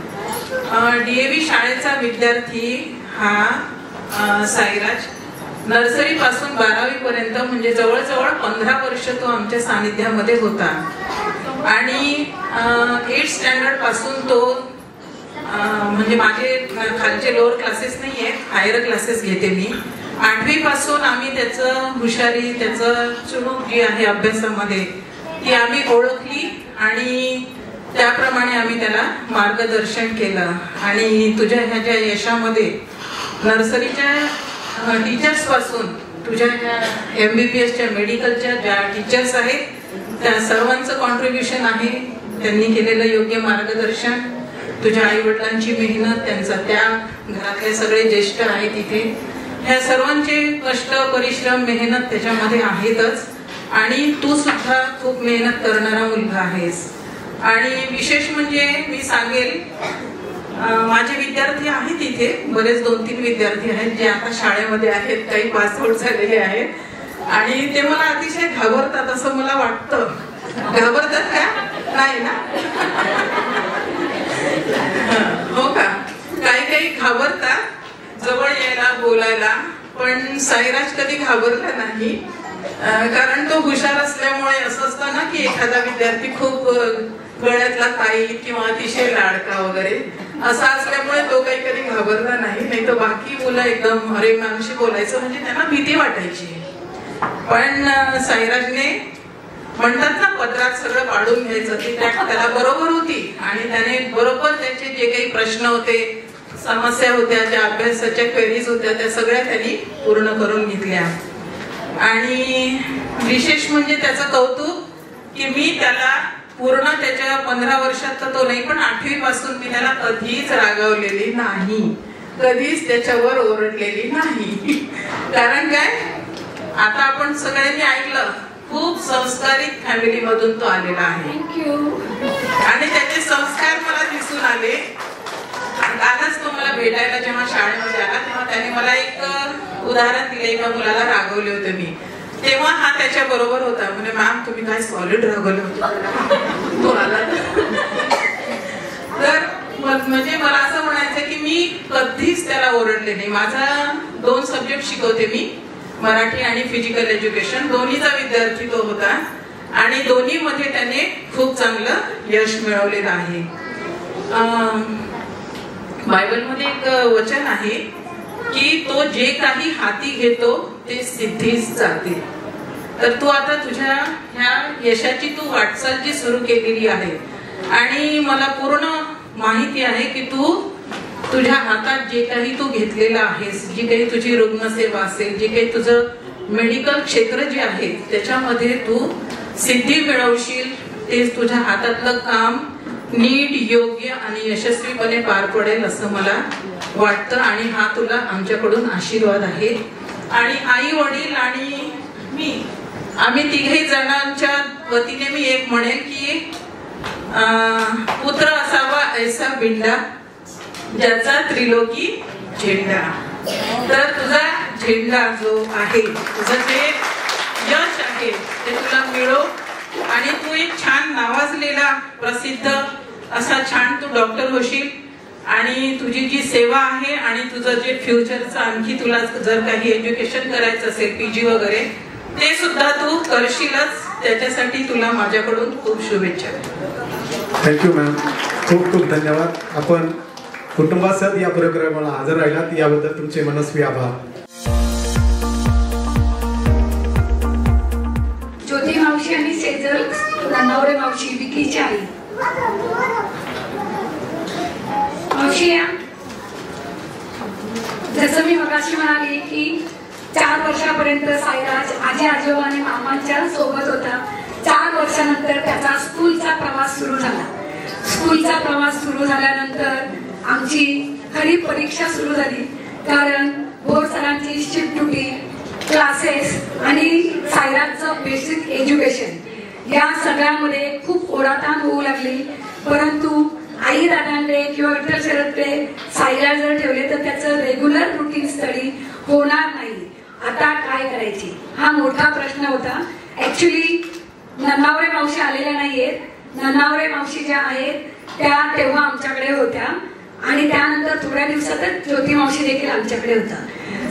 DAV शाळेचा विद्यार्थी हा साईराज नर्सरी पासून 12वी पर्यंत म्हणजे जवळजवळ 15 वर्ष तो आमच्या सानिध्यामध्ये होता आणि 8th स्टँडर्ड पासून तो म्हणजे माझे खालचे लोअर क्लासेस नाही आहेत, हायर क्लासेस घेते मी. 8वी पासून आम्ही त्याचं हुशारी, त्याचं चुणूक जी आहे अभ्यासामध्ये ती आम्ही ओळखली आणि त्याप्रमाणे आम्ही त्याला मार्गदर्शन केलं. आणि तुझ्या ह्या ज्या यशामध्ये नर्सरीच्या टीचर्स पासून तुझ्या ज्या MBBSच्या मेडिकलच्या ज्या टीचर्स आहेत त्या सर्वांचं कॉन्ट्रीब्युशन आहे. त्यांनी केलेलं योग्य मार्गदर्शन, तुझ्या आई वडिलांची मेहनत, त्यांचा त्याग, घरातले सगळे ज्येष्ठ आहेत तिथे, ह्या सर्वांचे कष्ट, परिश्रम, मेहनत त्याच्यामध्ये आहेतच. आणि तू सुद्धा खूप मेहनत करणारा मुलगा आहेस. आणि विशेष म्हणजे मी सांगेल माझे विद्यार्थी आहेत इथे, बरेच 2-3 विद्यार्थी आहेत जे आता शाळेमध्ये आहेत, काही पासआउट झालेले आहेत आणि ते मला अतिशय घाबरतात असं मला वाटतं. घाबरतात का? नाही ना? हो का? काही घाबरतात जवळ यायला, बोलायला, पण साईराज कधी घाबरला नाही. कारण तो हुशार असल्यामुळे असं असतं ना की एखादा विद्यार्थी खूप गळ्यातला ताई किंवा अतिशय लाडका वगैरे असा असल्यामुळे तो काही कधी घाबरला नाही तर बाकी मुलं एकदम अरे मॅमशी बोलायचं म्हणजे त्यांना भीती वाटायची. पण साईराजने म्हणतात ना पदरात सगळं पाडून घ्यायचं ती त्याला बरोबर होती आणि त्याने बरोबर त्याचे जे काही प्रश्न होते, समस्या होत्या, ज्या अभ्यासाच्या क्वेरीज होत्या त्या सगळ्या त्यांनी पूर्ण करून घेतल्या. आणि विशेष म्हणजे त्याचं कौतुक की मी त्याला पूर्ण त्याच्या 15 वर्षात तर तो नाही पण 8वी पासून मी त्याला कधीच रागवलेली नाही, कधीच त्याच्यावर ओरडलेली नाही. कारण काय आता आपण सगळ्यांनी ऐकलं खूप संस्कारित फॅमिली मधून तो आलेला आहे आणि त्याचे संस्कार मला दिसून आले. कालच तो मला भेटायला जेव्हा शाळेमध्ये आला तेव्हा त्याने मला एक उदाहरण दिले. एका मुलाला रागवले होते मी, तेव्हा हा त्याच्या बरोबर होता. म्हणजे मॅम तुम्ही काय सॉलिड रागवले होते तो आला. तर म्हणजे मला असं म्हणायचं की मी कधीच त्याला ओरडले नाही. माझा 2 सब्जेक्ट शिकवते मी, मराठी आणि फिजिकल एज्युकेशन, दोन्हीचा विद्यार्थी तो होता आणि दोन्ही मध्ये त्याने खूप चांगलं यश मिळवलेलं आहे. बायबलमध्ये एक वचन आहे की तो जे काही हाती घेतो ते सिद्धीस जाते. तर तू आता तुझ्या ह्या यशाची तू वाटचाल जी सुरू केलेली आहे आणि मला पूर्ण माहिती आहे की तू तुझ्या हातात जे काही तू घेतलेलं आहेस, जी काही तुझी रुग्णसेवा असेल, जे काही तुझं मेडिकल क्षेत्र जे आहे त्याच्यामध्ये तू सिद्धी मिळवशील. तेच तुझ्या हातातलं काम नीट, योग्य आणि यशस्वीपणे पार पडेल असं मला वाटतं आणि हा तुला आमच्याकडून आशीर्वाद आहे. आणि आई वडील आणि मी आम्ही तिघही जणांच्या वतीने मी एक म्हणेन की पुत्र असावा ऐसा बिंडा ज्याचा त्रिलोकी झेंडा. तर तुझा झेंडा जो आहे, तुझं जे यश आहे ते तुला मिळो आणि तू एक छान नावाजलेला प्रसिद्ध असा छान तू डॉक्टर होशील आणि तुझी जी सेवा आहे आणि तुझं जे फ्युचरचं आणखी तुला जर काही एज्युकेशन करायचं असेल PG वगैरे ते सुद्धा तू करशीलच. त्याच्यासाठी तुला माझ्याकडून खूप शुभेच्छा. थँक्यू मॅम, खूप खूप धन्यवाद. आपण कुटुंबासह या प्रोग्रामला हजर राहिलात याबद्दल तुमचे मनस्वी आभार. ज्योती मावशी आणि सेजल नन्नावरे मावशी, विकीची आई. मावशी या, जसं मी मगाशी म्हणाली की 4 वर्षापर्यंत साईराज आजी आजोबा आणि मामांच्या सोबत होता. 4 वर्षानंतर त्याचा स्कूलचा प्रवास सुरू झाला. स्कूलचा प्रवास सुरू झाल्यानंतर आमची खरी परीक्षा सुरू झाली. कारण बोर्ड सरांची शिफ्ट ड्युटी, क्लासेस आणि साईराजचं बेसिक एज्युकेशन या सगळ्यामध्ये खूप ओढाताण होऊ लागली. परंतु आई दादांकडे किंवा विठ्ठल सरांकडे साईराज जर ठेवले तर त्याचं रेग्युलर रुटीन स्टडी होणार नाही. आता काय करायची हा मोठा प्रश्न होता. ऍक्च्युली नन्नावरे मावशी आलेल्या नाहीयेत. नन्नावरे मावशी ज्या आहेत त्या तेव्हा आमच्याकडे होत्या आणि त्यानंतर थोड्या दिवसातच ज्योती मावशी देखील आमच्याकडे होता.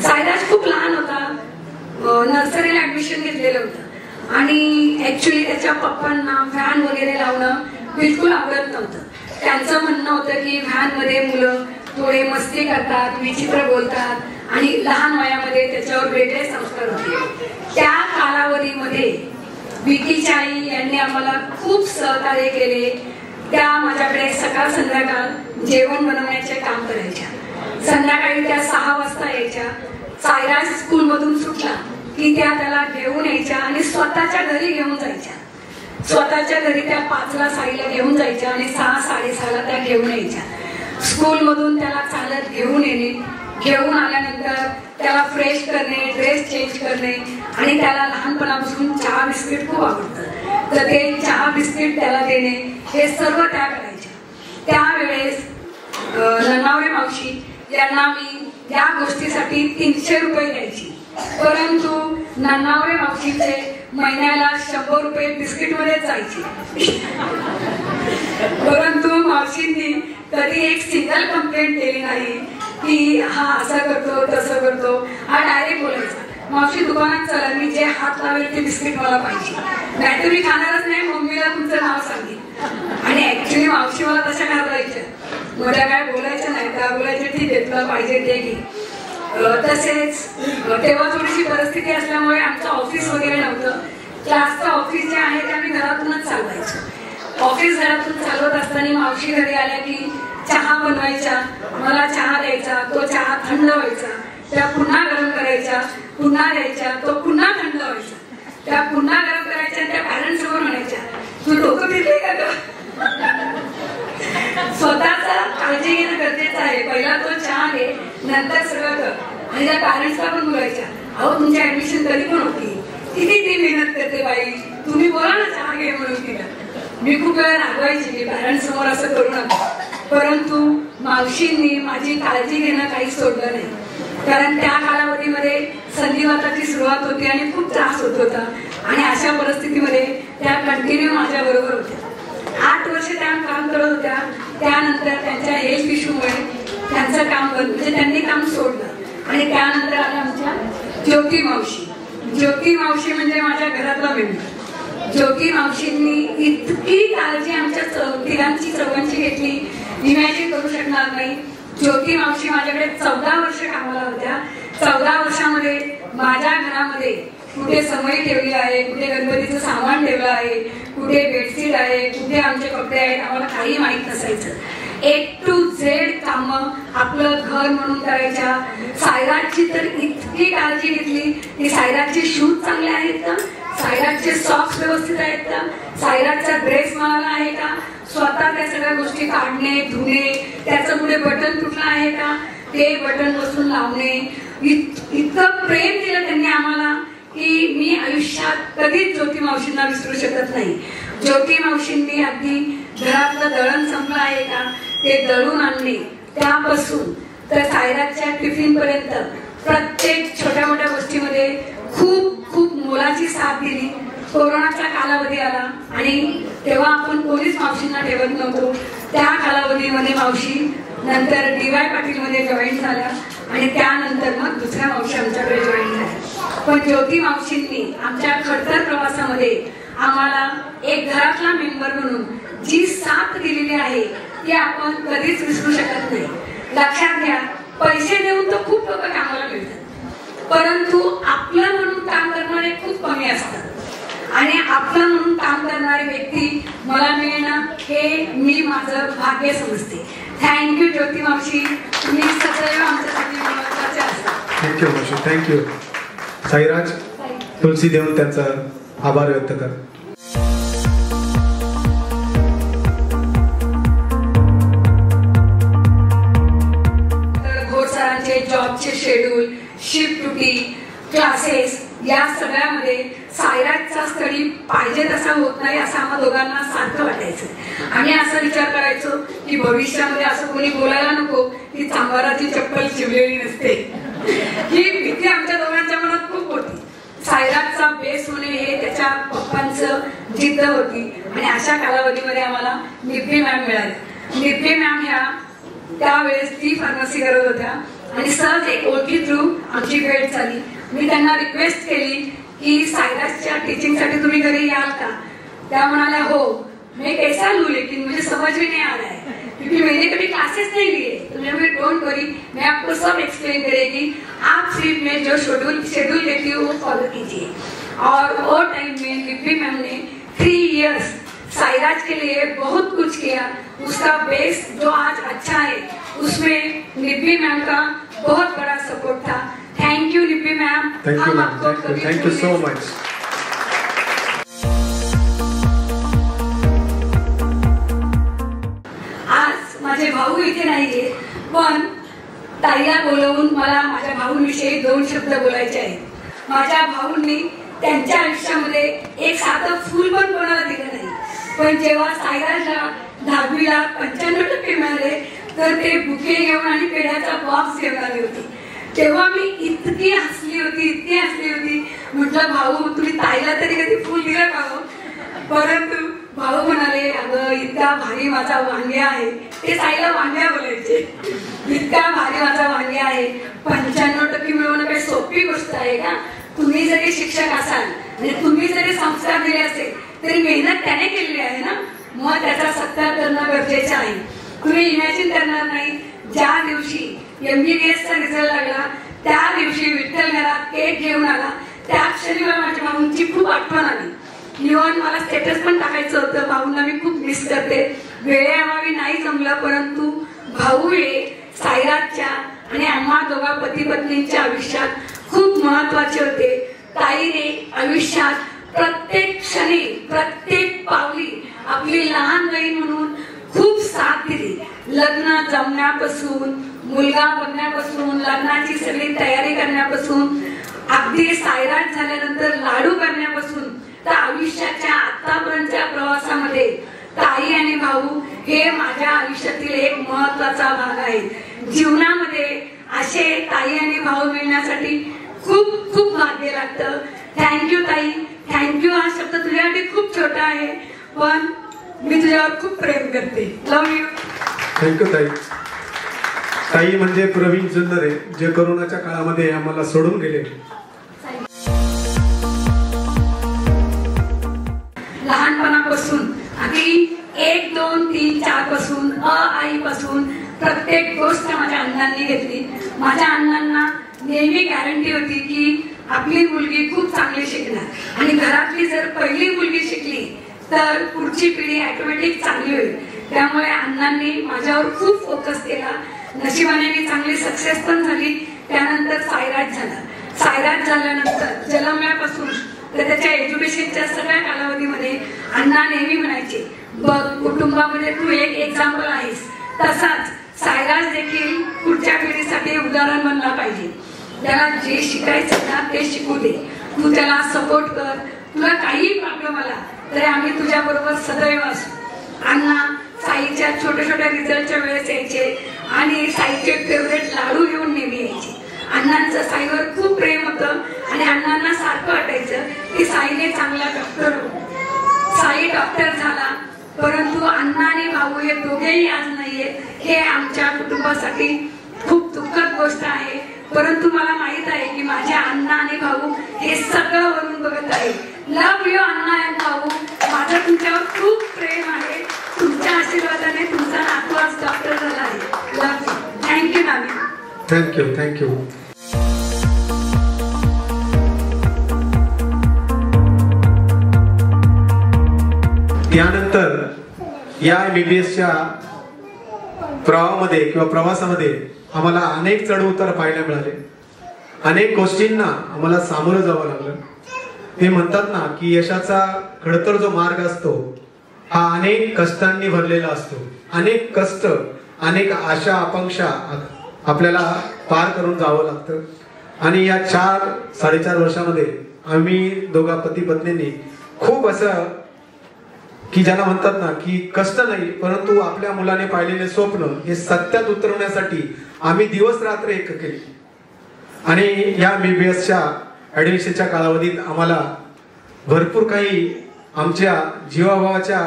साईराज खूप लहान होता, नर्सरीला ऍडमिशन घेतलेलं होतं आणि ऍक्च्युली त्याच्या पप्पांना व्हॅन वगैरे लावणं बिलकुल आवडत नव्हतं. त्यांचं म्हणणं होतं की व्हॅन मध्ये मुलं थोडे मस्ती करतात, विचित्र बोलतात आणि लहान वयामध्ये त्याच्यावर वेगळे संस्कार होते. त्या कालावधीमध्ये विकीच्या आई यांनी आम्हाला खूप सहकार्य केले. त्या माझ्याकडे सकाळ संध्याकाळ जेवण बनवण्याचे काम करायच्या. संध्याकाळी त्या 6 वाजता यायच्या. साईराज स्कूल मधून सुटला की त्या त्याला घेऊन यायच्या आणि स्वतःच्या घरी घेऊन जायच्या. स्वतःच्या घरी त्या 5ला साईला घेऊन जायच्या आणि 6-6:30ला त्या घेऊन यायच्या. स्कूल मधून त्याला चालत घेऊन येणे, घेऊन आल्यानंतर त्याला फ्रेश करणे, ड्रेस चेंज करणे आणि त्याला लहानपणापासून चहा बिस्किट खूप आवडतं तर ते चहा बिस्किट त्याला देणे हे सर्व त्या करायच्या. त्यावेळेस नन्नावरे मावशी यांना मी या गोष्टीसाठी 300 रुपये द्यायची. परंतु नन्नावरे मावशीचे महिन्याला 100 रुपये बिस्किट मध्ये जायचे. परंतु मावशींनी कधी एक सिंगल कंप्लेंट केली नाही की हा असं करतो तसं करतो. हा डायरेक्ट बोलायचा मावशी दुकानात चला, मी जे हात लावेल ते बिस्किट मला पाहिजे, नाही तर मी खाणारच नाही, मम्मीला तुमचं नाव सांगेन. आणि ऍक्च्युली मावशी मला तशा घाबरायच्या, मला काय बोलायचं नाही, त्या बोलायचं ठीक आहे तुला पाहिजे ते घे. तसेच तेव्हा थोडीशी परिस्थिती असल्यामुळे आमचं ऑफिस वगैरे नव्हतं. क्लासचं ऑफिस जे आहे ते आम्ही घरातूनच चालवायचो. ऑफिस घरातून चालवत असताना मावशी घरी आल्या की चहा बनवायच्या, मला चहा द्यायचा, तो चहा थंड व्हायचा, त्या पुन्हा गरम करायच्या, पुन्हा द्यायच्या, तो पुन्हा थंड व्हायचा, त्या पुन्हा गरम करायच्या. त्या पॅरेंट्स समोर म्हणायच्या तू डोकं फिरले का ग? स्वतःचा काळजी घेणं गरजेचं आहे, पहिला तो चहा घे नंतर सगळं कर. आणि त्या पॅरेंट्सला पण बोलायच्या अहो तुमची ऍडमिशन कधी पण होती, किती ती मेहनत करते बाई, तुम्ही बोला ना चहा घे म्हणून तिला. मी खूप वेळा रागवायची की पॅरेंट्स समोर असं करू नका, परंतु मावशींनी माझी काळजी घेणं काही सोडलं नाही. कारण त्या कालावधीमध्ये संधिवाताची सुरुवात होती आणि खूप त्रास होत होता. आणि अशा परिस्थितीमध्ये त्या कंटिन्यू माझ्या बरोबर होत्या. 8 वर्ष त्या काम करत होत्या. त्यानंतर त्यांच्या हेल्थ इश्यूमुळे त्यांचं काम बंद, म्हणजे त्यांनी काम सोडलं. आणि त्यानंतर आल्या आमच्या ज्योती मावशी. ज्योती मावशी म्हणजे माझ्या घरातला मेंबर. ज्योती मावशींनी इतकी काळजी आमच्या तिघांची चौघांची घेतली, इमॅजिन करू शकणार नाही. ज्योती मावशी माझ्याकडे 14 वर्ष कामाला होत्या. 14 वर्षामध्ये माझ्या घरामध्ये कुठे समई ठेवली आहे, कुठे गणपतीचं सामान ठेवलं आहे, कुठे बेडशीट आहे, कुठे आमचे कपडे आहेत, आम्हाला काही माहीत नसायचं. A to Z कामं आपलं घर म्हणून करायच्या. सायराजची तर इतकी काळजी घेतली की सायराजचे शूज चांगले आहेत का, सायराजचे सॉक्स व्यवस्थित आहेत का, सायराजचा ड्रेस मिळाला आहे का, स्वतः त्या सगळ्या गोष्टी काढणे, धुणे, त्याचं पुढे बटन तुटलं आहे का ते बटन बसून लावणे. इतकं प्रेम दिलं त्यांनी आम्हाला की मी आयुष्यात कधीच ज्योती मावशींना विसरू शकत नाही. ज्योती मावशींनी अगदी घरातलं दळण संपलं आहे का ते दळून आणणे, त्यापासून तर सायराजच्या टिफिन पर्यंत प्रत्येक छोट्या मोठ्या गोष्टीमध्ये खूप खूप मोलाची साथ दिली. कोरोनाचा कालावधी आला आणि तेव्हा आपण कोणीच मावशींना ठेवत नव्हतो. त्या कालावधीमध्ये मावशी नंतर DY पाटील मध्ये जॉईन झाल्या आणि त्यानंतर मग दुसऱ्या मावशी आमच्याकडे जॉईन झाल्या. पण ज्योती मावशींनी आमच्या खडतर प्रवासामध्ये आम्हाला एक घरातला मेंबर म्हणून जी साथ दिलेली आहे ती आपण कधीच विसरू शकत नाही. लक्षात घ्या, पैसे देऊन तर खूप लोक कामाला मिळतात, परंतु आपलं म्हणून काम करणारे खूप कमी असतात. आणि आपलं म्हणून काम करणारी व्यक्ती मला मिळणं हे मी माझं भाग्य समजते. थँक्यू ज्योती मावशी, तुम्ही सदैव आमच्यासाठी महत्त्वाचे असतात. थँक्यू मावशी, थँक्यू. साईराज, तुलसी देऊन त्यांचा आभार व्यक्त कर. जॉबचे शेड्यूल, शिफ्ट ड्युटी, क्लासेस या सगळ्यामध्ये सायराजचा स्टडी पाहिजे तसा होत नाही असं आम्हा दोघांना सारखं वाटायचं. आणि असा विचार करायचो की भविष्यामध्ये असं कोणी बोलायला नको की चांभाराची चप्पल शिवलेली नसते. ही भीती आमच्या दोघांच्या मनात खूप होती. सायराजचा बेस होणे हे त्याच्या पप्पांचं जिद्द होती. आणि अशा कालावधीमध्ये आम्हाला निप्पी मॅम मिळाली. निप्पी मॅम ह्या त्यावेळेस ती फार्मसी करत होत्या आणि सहज एक ओळखी थ्रू आमची भेट झाली. मी त्यांना रिक्वेस्ट केली की सायराजच्या टीचिंगसाठी तुम्ही घरी याल का? त्या म्हणाल्या हो. मैं कैसा लू लेकिन मुझे समझ में नहीं आ रहा है क्योंकि मैंने कभी क्लासेस नहीं लिए. तो मैं डोंट वरी, मैं आपको सब एक्सप्लेन करेगी. आप सिर्फ मैं जो शेड्यूल देती हूँ वो फॉलो कीजिए. और वो टाइम में निप्पी मैम ने 3 इयर्स सायराज के लिए बहुत कुछ किया. उसका बेस जो आज अच्छा है उसमें निप्पी मैम का बहुत बड़ा सपोर्ट था. Thank you Nippy ma'am. Thank you ma'am, thank you so much. आज माझे भाऊ इथे नाहीये, पण ताईला बोलवून मला माझ्या भाऊंविषयी 2 शब्द बोलायचे आहेत. माझ्या भाऊंनी त्यांच्या आयुष्यामध्ये एक साधं फूल पण कोणाला दिलं नाही, पण जेव्हा सायराजला 10वीला 95% मिळाले तर ते बुके घेऊन आणि पेढ्याचा बॉक्स घेऊन आली होती. तेव्हा मी इतकी हसली होती. म्हटलं भाऊ तुम्ही ताईला तरी कधी फूल दिलं का हो? परंतु भाऊ म्हणाले अगं इतका भारी माझा वांग्या आहे, ते साईला वांग्या बोलायचे, इतका भारी माझा वांग्या आहे. 95% मिळवणं काही सोपी गोष्ट आहे का? तुम्ही जरी शिक्षक असाल आणि तुम्ही जरी संस्कार दिले असेल तरी मेहनत त्याने केलेली आहे ना, मग त्याचा सत्कार करणं गरजेचं आहे. तुम्ही इमॅजिन करणार नाही, ज्या दिवशी MBBS चा रिझल्ट लागला त्या दिवशी विठ्ठल घरात केक घेऊन आला, त्या क्षणी मला माझ्या भाऊंची खूप आठवण आली. इव्हन मला स्टेटस पण टाकायचं होतं, भाऊंना मी खूप मिस करते, वेळेअभावी नाही जमलं, परंतु भाऊ हे साईराजच्या आणि आम्हा दोघा पती पत्नींच्या आयुष्यात खूप महत्वाचे होते. ताईने आयुष्यात प्रत्येक क्षणी प्रत्येक पावली आपली लहान बहीण म्हणून खूप साथ दिली. लग्न जमण्यापासून, मुलगा बघण्यापासून, लग्नाची सगळी तयारी करण्यापासून, अगदी साईराज झाल्यानंतर लाडू करण्यापासून तर आयुष्याच्या आतापर्यंतच्या प्रवासामध्ये ताई आणि भाऊ हे माझ्या आयुष्यातील एक महत्वाचा भाग आहे. जीवनामध्ये असे ताई आणि भाऊ मिळण्यासाठी खूप खूप भाग्य लागतं. थँक्यू ताई, थँक्यू. हा शब्द तुझ्यासाठी खूप छोटा आहे, पण मी तुझ्यावर खूप प्रेम करते. Love you. थँक्यू ताई. ताई म्हणजे प्रवीण जुन्नरे, जे कोरोनाच्या काळामध्ये आम्हाला सोडून गेले. लहानपणापासून अगदी 1, 2, 3, 4 पासून आईपासून प्रत्येक गोष्ट माझ्या अण्णांनी घेतली. माझ्या अण्णांना नेहमी गॅरंटी होती की आपली मुलगी खूप चांगली शिकणार आणि घरातली जर पहिली मुलगी शिकली तर पुढची पिढी ऑटोमॅटिक चांगली होईल. त्यामुळे अण्णांनी माझ्यावर खूप फोकस केला. नशिबाने मी चांगली सक्सेस पण झाली. त्यानंतर साईराज झाला. साईराज झाल्यानंतर जन्मल्यापासून तर त्याच्या एज्युकेशनच्या सगळ्या कालावधीमध्ये अण्णा नेहमी म्हणायचे, बघ कुटुंबामध्ये तू एक एक्झाम्पल आहेस, तसाच साईराज देखील पुढच्या पिढीसाठी उदाहरण बनला पाहिजे. त्याला जे शिकायचं ना ते शिकू दे, तू त्याला सपोर्ट कर. तुला काही प्रॉब्लेम आला तरी आम्ही तुझ्या बरोबर सदैव असू. अण्णा साईच्या छोट्या छोट्या रिझल्टच्या वेळेस यायचे आणि साईचे फेवरेट लाडू घेऊन नेहमी यायचे. अण्णांचं साईवर खूप प्रेम होतं आणि अण्णांना सारखं वाटायचं की साईने चांगला डॉक्टर हो. साई डॉक्टर झाला, परंतु अण्णा आणि भाऊ हे दोघेही आज नाहीये. हे आमच्या कुटुंबासाठी खूप दुःखद गोष्ट आहे. परंतु मला माहित आहे की माझ्या अण्णा आणि भाऊ हे सगळं वरून बघत आहे. लव्ह यू अण्णा आणि भाऊ. माझं तुमच्यावर खूप प्रेम आहे. तुमच्या आशीर्वादाने तुमचा नातू आज डॉक्टर झाला आहे. Love you. Thank you Nani. Thank you. Thank you. त्यानंतर या MBBSच्या प्रवाहामध्ये किंवा प्रवासामध्ये आम्हाला अनेक चढउतार पाहायला मिळाले. अनेक गोष्टींना आम्हाला सामोरं जावं लागलं. ते म्हणतात ना की यशाचा खडतर जो मार्ग असतो हा अनेक कष्टांनी भरलेला असतो. अनेक कष्ट, अनेक आशा आकांक्षा आपल्याला पार करून जावं लागतं. आणि या 4-4.5 वर्षामध्ये आम्ही दोघा पती पत्नींनी खूप असं की ज्याला म्हणतात ना की कष्ट नाही, परंतु आपल्या मुलाने पाहिलेले स्वप्न हे सत्यात उतरवण्यासाठी आम्ही दिवस रात्र एक केली. आणि या MBBSच्या ऍडमिशनच्या कालावधीत आम्हाला भरपूर काही आमच्या जीवाभावाच्या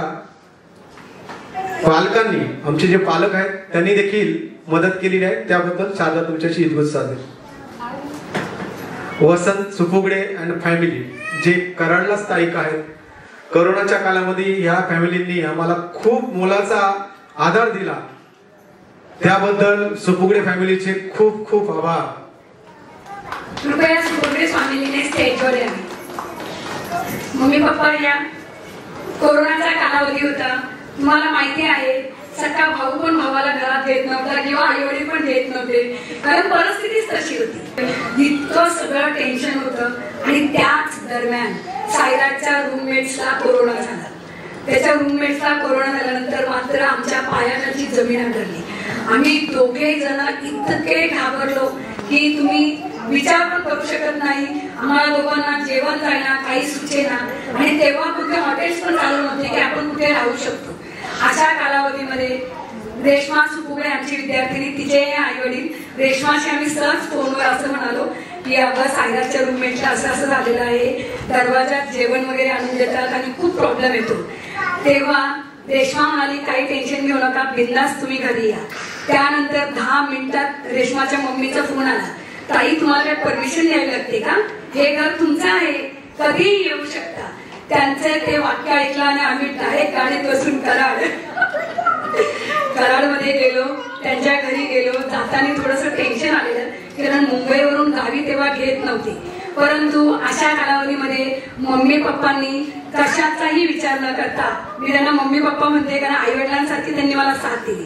पालकांनी, आमचे जे पालक आहेत त्यांनी देखील मदत केलेली आहे. त्याबद्दल शारदा तुमच्याशी इतकं साधे. वसंत सुपुगडे अँड फॅमिली जे कराडला स्थायिक आहेत. कोरोनाच्या काळामध्ये ह्या फॅमिलींनी आम्हाला खूप मोलाचा आधार दिला. त्याबद्दल सुपुगडे फॅमिलीचे खूप खूप आभार. कृपया सुपुगडे फॅमिलीने स्टेजवर यावे. मम्मी पप्पा या. कोरोनाचा कालावधी होता, तुम्हाला माहिती आहे. सख्खा भाऊ पण भावाला घरात घेत नव्हता किंवा आई वडील पण घेत नव्हते, कारण परिस्थितीच तशी होती. इतकं सगळं टेन्शन होतं. आणि त्याच दरम्यान साईराजच्या रूममेट्सला कोरोना झाला. त्याच्या रूममेट्सला कोरोना झाल्यानंतर मात्र आमच्या पायाखालची जमीन आढळली. आम्ही दोघेही जण इतके घाबरलो की तुम्ही विचार पण करू शकत नाही. आम्हाला दोघांना जेवण जायना, काही सुचेना. आणि तेव्हा कुठे हॉटेल्स पण चालू नव्हते की आपण कुठे राहू शकतो. अशा कालावधीमध्ये रेश्मा सुपुगडे आमची विद्यार्थिनी, तिचे आई वडील, रेश्माशी आम्ही सहज फोनवर असं म्हणालो की अगं साईराजच्या रूममेटला असं असं झालेलं आहे, दरवाजात जेवण वगैरे आणून देतात आणि खूप प्रॉब्लेम येतो. तेव्हा रेश्मा म्हणाली काही टेन्शन घेऊ नका, बिंदास तुम्ही घरी या. त्यानंतर 10 मिनिटात रेश्माच्या मम्मीचा फोन आला, ताई तुम्हाला काय परमिशन द्यावी लागते का, हे घर तुमचं आहे, कधीही येऊ शकता. त्यांचे ते वाक्य ऐकलं आणि आम्ही डायरेक्ट गाडीत बसून कराडमध्ये गेलो, त्यांच्या घरी गेलो. जाताना थोडंसं टेन्शन आलेलं, कारण मुंबईवरून गावी तेव्हा घेत नव्हती. परंतु अशा कालावधीमध्ये मम्मी पप्पांनी कशाचाही विचार न करता, मी त्यांना मम्मी पप्पा म्हणते कारण आई वडिलांसारखी त्यांनी मला साथ दिली,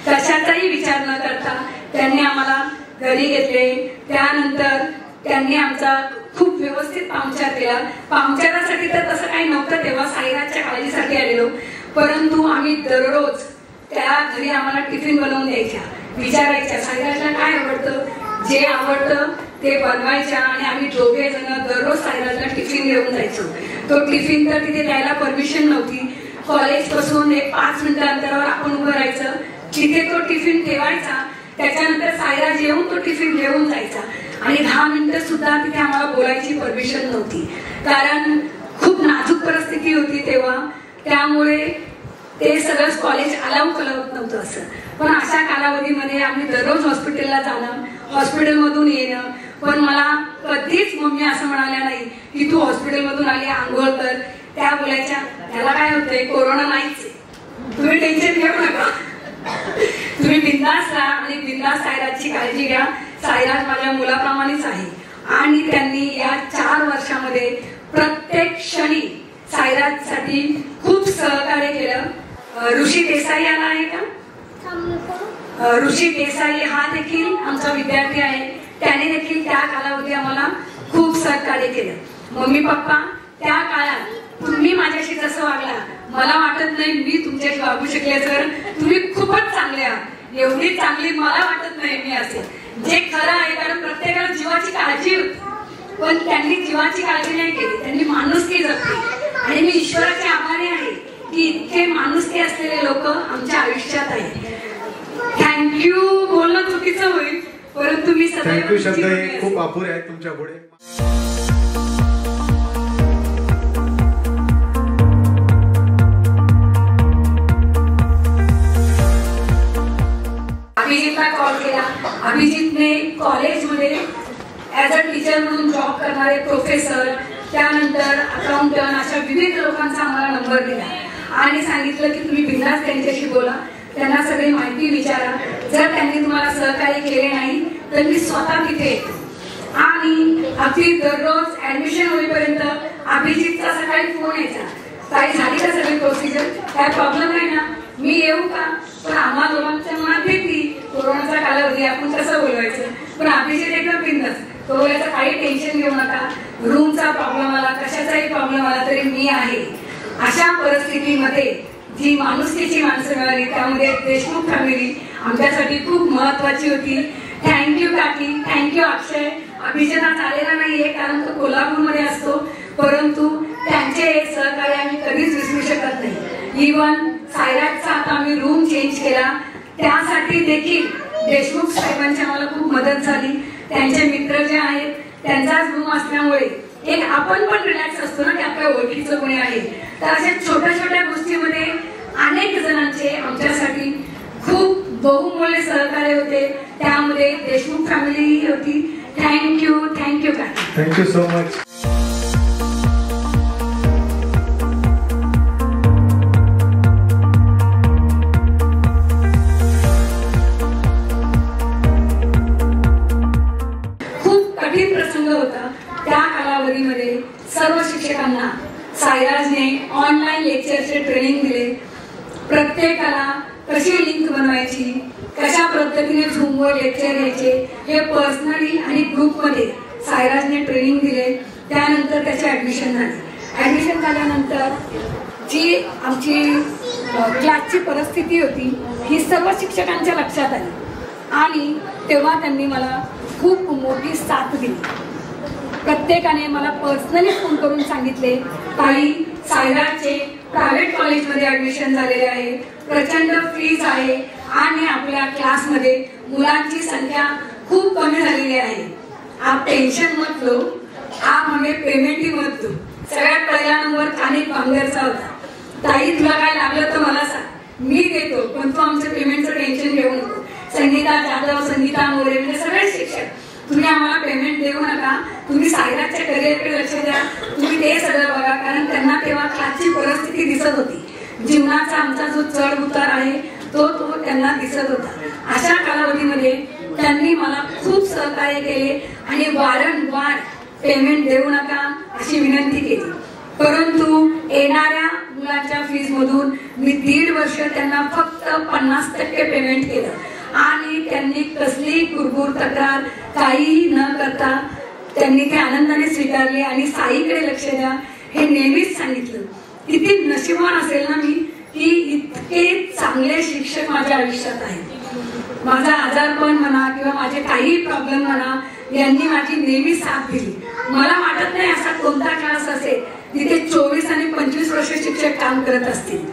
कशाचाही विचार न करता त्यांनी आम्हाला घरी घेतले. त्यानंतर त्यांनी आमचा खूप व्यवस्थित पाहुणचार केला. पाहुणचारासाठी तर तसं काही नव्हतं तेव्हा, साईराजच्या काळजीसाठी आलेलो. परंतु आम्ही दररोज त्या घरी आम्हाला टिफिन बनवून द्यायच्या, विचारायच्या साईराजला काय आवडतं, जे आवडतं ते बनवायच्या आणि आम्ही दोघे जण दररोज साईराजला टिफिन घेऊन जायचो. तो टिफिन तर तिथे द्यायला परमिशन नव्हती. कॉलेज पासून एक 5 मिनिटं अंतरावर आपण उभं राहायचं, तिथे तो टिफिन ठेवायचा. त्याच्यानंतर साईराज येऊन तो टिफिन घेऊन जायचा आणि 10 मिनिटं सुद्धा तिथे आम्हाला बोलायची परमिशन नव्हती, कारण खूप नाजूक परिस्थिती होती तेव्हा. त्यामुळे ते सगळं कॉलेज अलाउ करत नव्हतं असं. पण अशा कालावधीमध्ये आम्ही दररोज हॉस्पिटलला जाणं, हॉस्पिटलमधून येणं. पण मला कधीच मम्मी असं म्हणाल्या नाही की तू हॉस्पिटलमधून आली आंघोळ कर. त्या बोलायच्या त्याला काय होतंय, कोरोना नाहीच, तुम्ही टेन्शन घेऊ नका, तुम्ही बिंदास राहा आणि बिंदास साईराजची काळजी घ्या. साईराज माझ्या मुलाप्रमाणेच आहे. आणि त्यांनी या 4 वर्षामध्ये प्रत्येक क्षणी साईराजसाठी खूप सहकार्य केलं. ऋषी देसाई आला आहे का, ऋषी देसाई हा देखील आमचा विद्यार्थी आहे. त्याने देखील त्या कालावधी आम्हाला खूप सहकार्य केलं. मम्मी पप्पा त्या काळात तुम्ही माझ्याशी जसं वागला, मला वाटत नाही मी तुमच्याशी वागू शकले, तर तुम्ही खूपच चांगले आहात. एवढी चांगली मला वाटत नाही मी असेल, जे खरं आहे, कारण प्रत्येकाला जीवाची काळजी होती. पण त्यांनी जीवाची काळजी नाही केली, त्यांनी माणुसकी जपली. आणि मी ईश्वराचे आभारी आहे की इतके माणुसकी असलेले लोक आमच्या आयुष्यात आहेत. थँक्यू बोलणं चुकीचं होईल, परंतु मी थँक्यू शब्द हे खूप अपुरे आहेत तुमच्या पुढे. अभिजितला कॉल केला. अभिजितने कॉलेजमध्ये ऍज अ टीचर म्हणून जॉब करणारे प्रोफेसर, त्यानंतर अकाउंटंट, अशा विविध लोकांचा आम्हाला नंबर दिला आणि सांगितलं की तुम्ही बिंदास त्यांच्याशी बोला, त्यांना सगळी माहिती विचारा. जर त्यांनी तुम्हाला सहकार्य केले नाही तर मी स्वतः तिथे येतो. आणि अगदी दररोज ऍडमिशन होईपर्यंत अभिजितचा सकाळी फोन यायचा, काही झाली का सगळी प्रोसिजर, काय प्रॉब्लेम नाही ना, मी येऊ का. पण आम्हा दोघांच्या मनात भीती, कोरोनाचा कालावधी आपण कसं बोलवायचं. पण अभिजित एकदम बिंदास, तो बोलायचा काही टेन्शन घेऊ नका, रूमचा प्रॉब्लेम आला, कशाचाही प्रॉब्लेम आला तरी मी आहे. अशा परिस्थितीमध्ये जी माणुसकीची माणसं मिळाली, त्यामध्ये देशमुख फॅमिली आमच्यासाठी खूप महत्वाची होती. थँक्यू काकी, थँक्यू अक्षय. अभिजित आज आलेला नाहीये कारण तो कोल्हापूरमध्ये असतो, परंतु त्यांचे सहकार्य आम्ही कधीच विसरू शकत नाही. इव्हन साईराजचा आता आम्ही रूम चेंज केला, त्यासाठी देखील देशमुख साहेबांची आम्हाला खूप मदत झाली. त्यांचे मित्र जे आहेत त्यांचाच रूम असल्यामुळे एक आपण पण रिलॅक्स असतो ना की आपल्या ओळखीचं कोणी आहे. तर अशा छोट्या छोट्या गोष्टीमध्ये अनेक जणांचे आमच्यासाठी खूप बहुमूल्य सहकार्य होते. त्यामध्ये देशमुख फॅमिली होती. थँक्यू, थँक्यू काकी, थँक्यू सो मच. सर्व शिक्षकांना साईराजने ऑनलाईन लेक्चरचे ट्रेनिंग दिले. प्रत्येकाला कशी लिंक बनवायची, कशा पद्धतीने झूमवर लेक्चर घ्यायचे हे पर्सनली आणि ग्रुपमध्ये साईराजने ट्रेनिंग दिले. त्यानंतर त्याचे ऍडमिशन झाले. ऍडमिशन झाल्यानंतर जी आमची क्लासची परिस्थिती होती ही सर्व शिक्षकांच्या लक्षात आली आणि तेव्हा त्यांनी मला खूप मोठी साथ दिली. प्रत्येकाने मला पर्सनली फोन करून सांगितले, ताई साईराजचे प्रायव्हेट कॉलेजमध्ये ऍडमिशन झालेले आहे, प्रचंड फीज आहे आणि आपल्या क्लासमध्ये मुलांची संख्या खूप कमी झालेली आहे. आप टेन्शन मत लो, आप हमें पेमेंट ही मत दो. सगळ्यात पहिला नंबर कानिक बांगरचा होता ताई तुला काय लागलं तर मला सांग, मी देतो, पण तू आमचं पेमेंटचं टेन्शन घेऊ नको. संगीता जाधव, संगीता मोरे म्हणजे सगळे शिक्षक, तुम्ही आम्हाला पेमेंट देऊ नका, तुम्ही सायराच्या करिअरकडे लक्ष द्या, तुम्ही ते सगळं बघा. कारण त्यांना तेव्हा क्लासची परिस्थिती दिसत होती, जीवनाचा आमचा जो चढ उतार आहे तो त्यांना दिसत होता. अशा कालावधीमध्ये त्यांनी मला खूप सहकार्य केले आणि वारंवार पेमेंट देऊ नका अशी विनंती केली. परंतु येणाऱ्या मुलांच्या फीज मधून मी 1.5 वर्ष त्यांना फक्त 50% पेमेंट केलं आणि त्यांनी कसली कुरबुर तक्रार काहीही न करता त्यांनी ते आनंदाने स्वीकारले आणि साईकडे लक्ष द्या हे नेहमीच सांगितलं. किती नशिबान असेल ना मी की इतके चांगले शिक्षक माझ्या आयुष्यात आहेत. माझा आजारपण म्हणा किंवा माझे काही प्रॉब्लेम म्हणा, यांनी माझी नेहमी साथ दिली. मला वाटत नाही असा कोणता क्लास असेल जिथे 24 आणि 25 वर्ष शिक्षक काम करत असतील.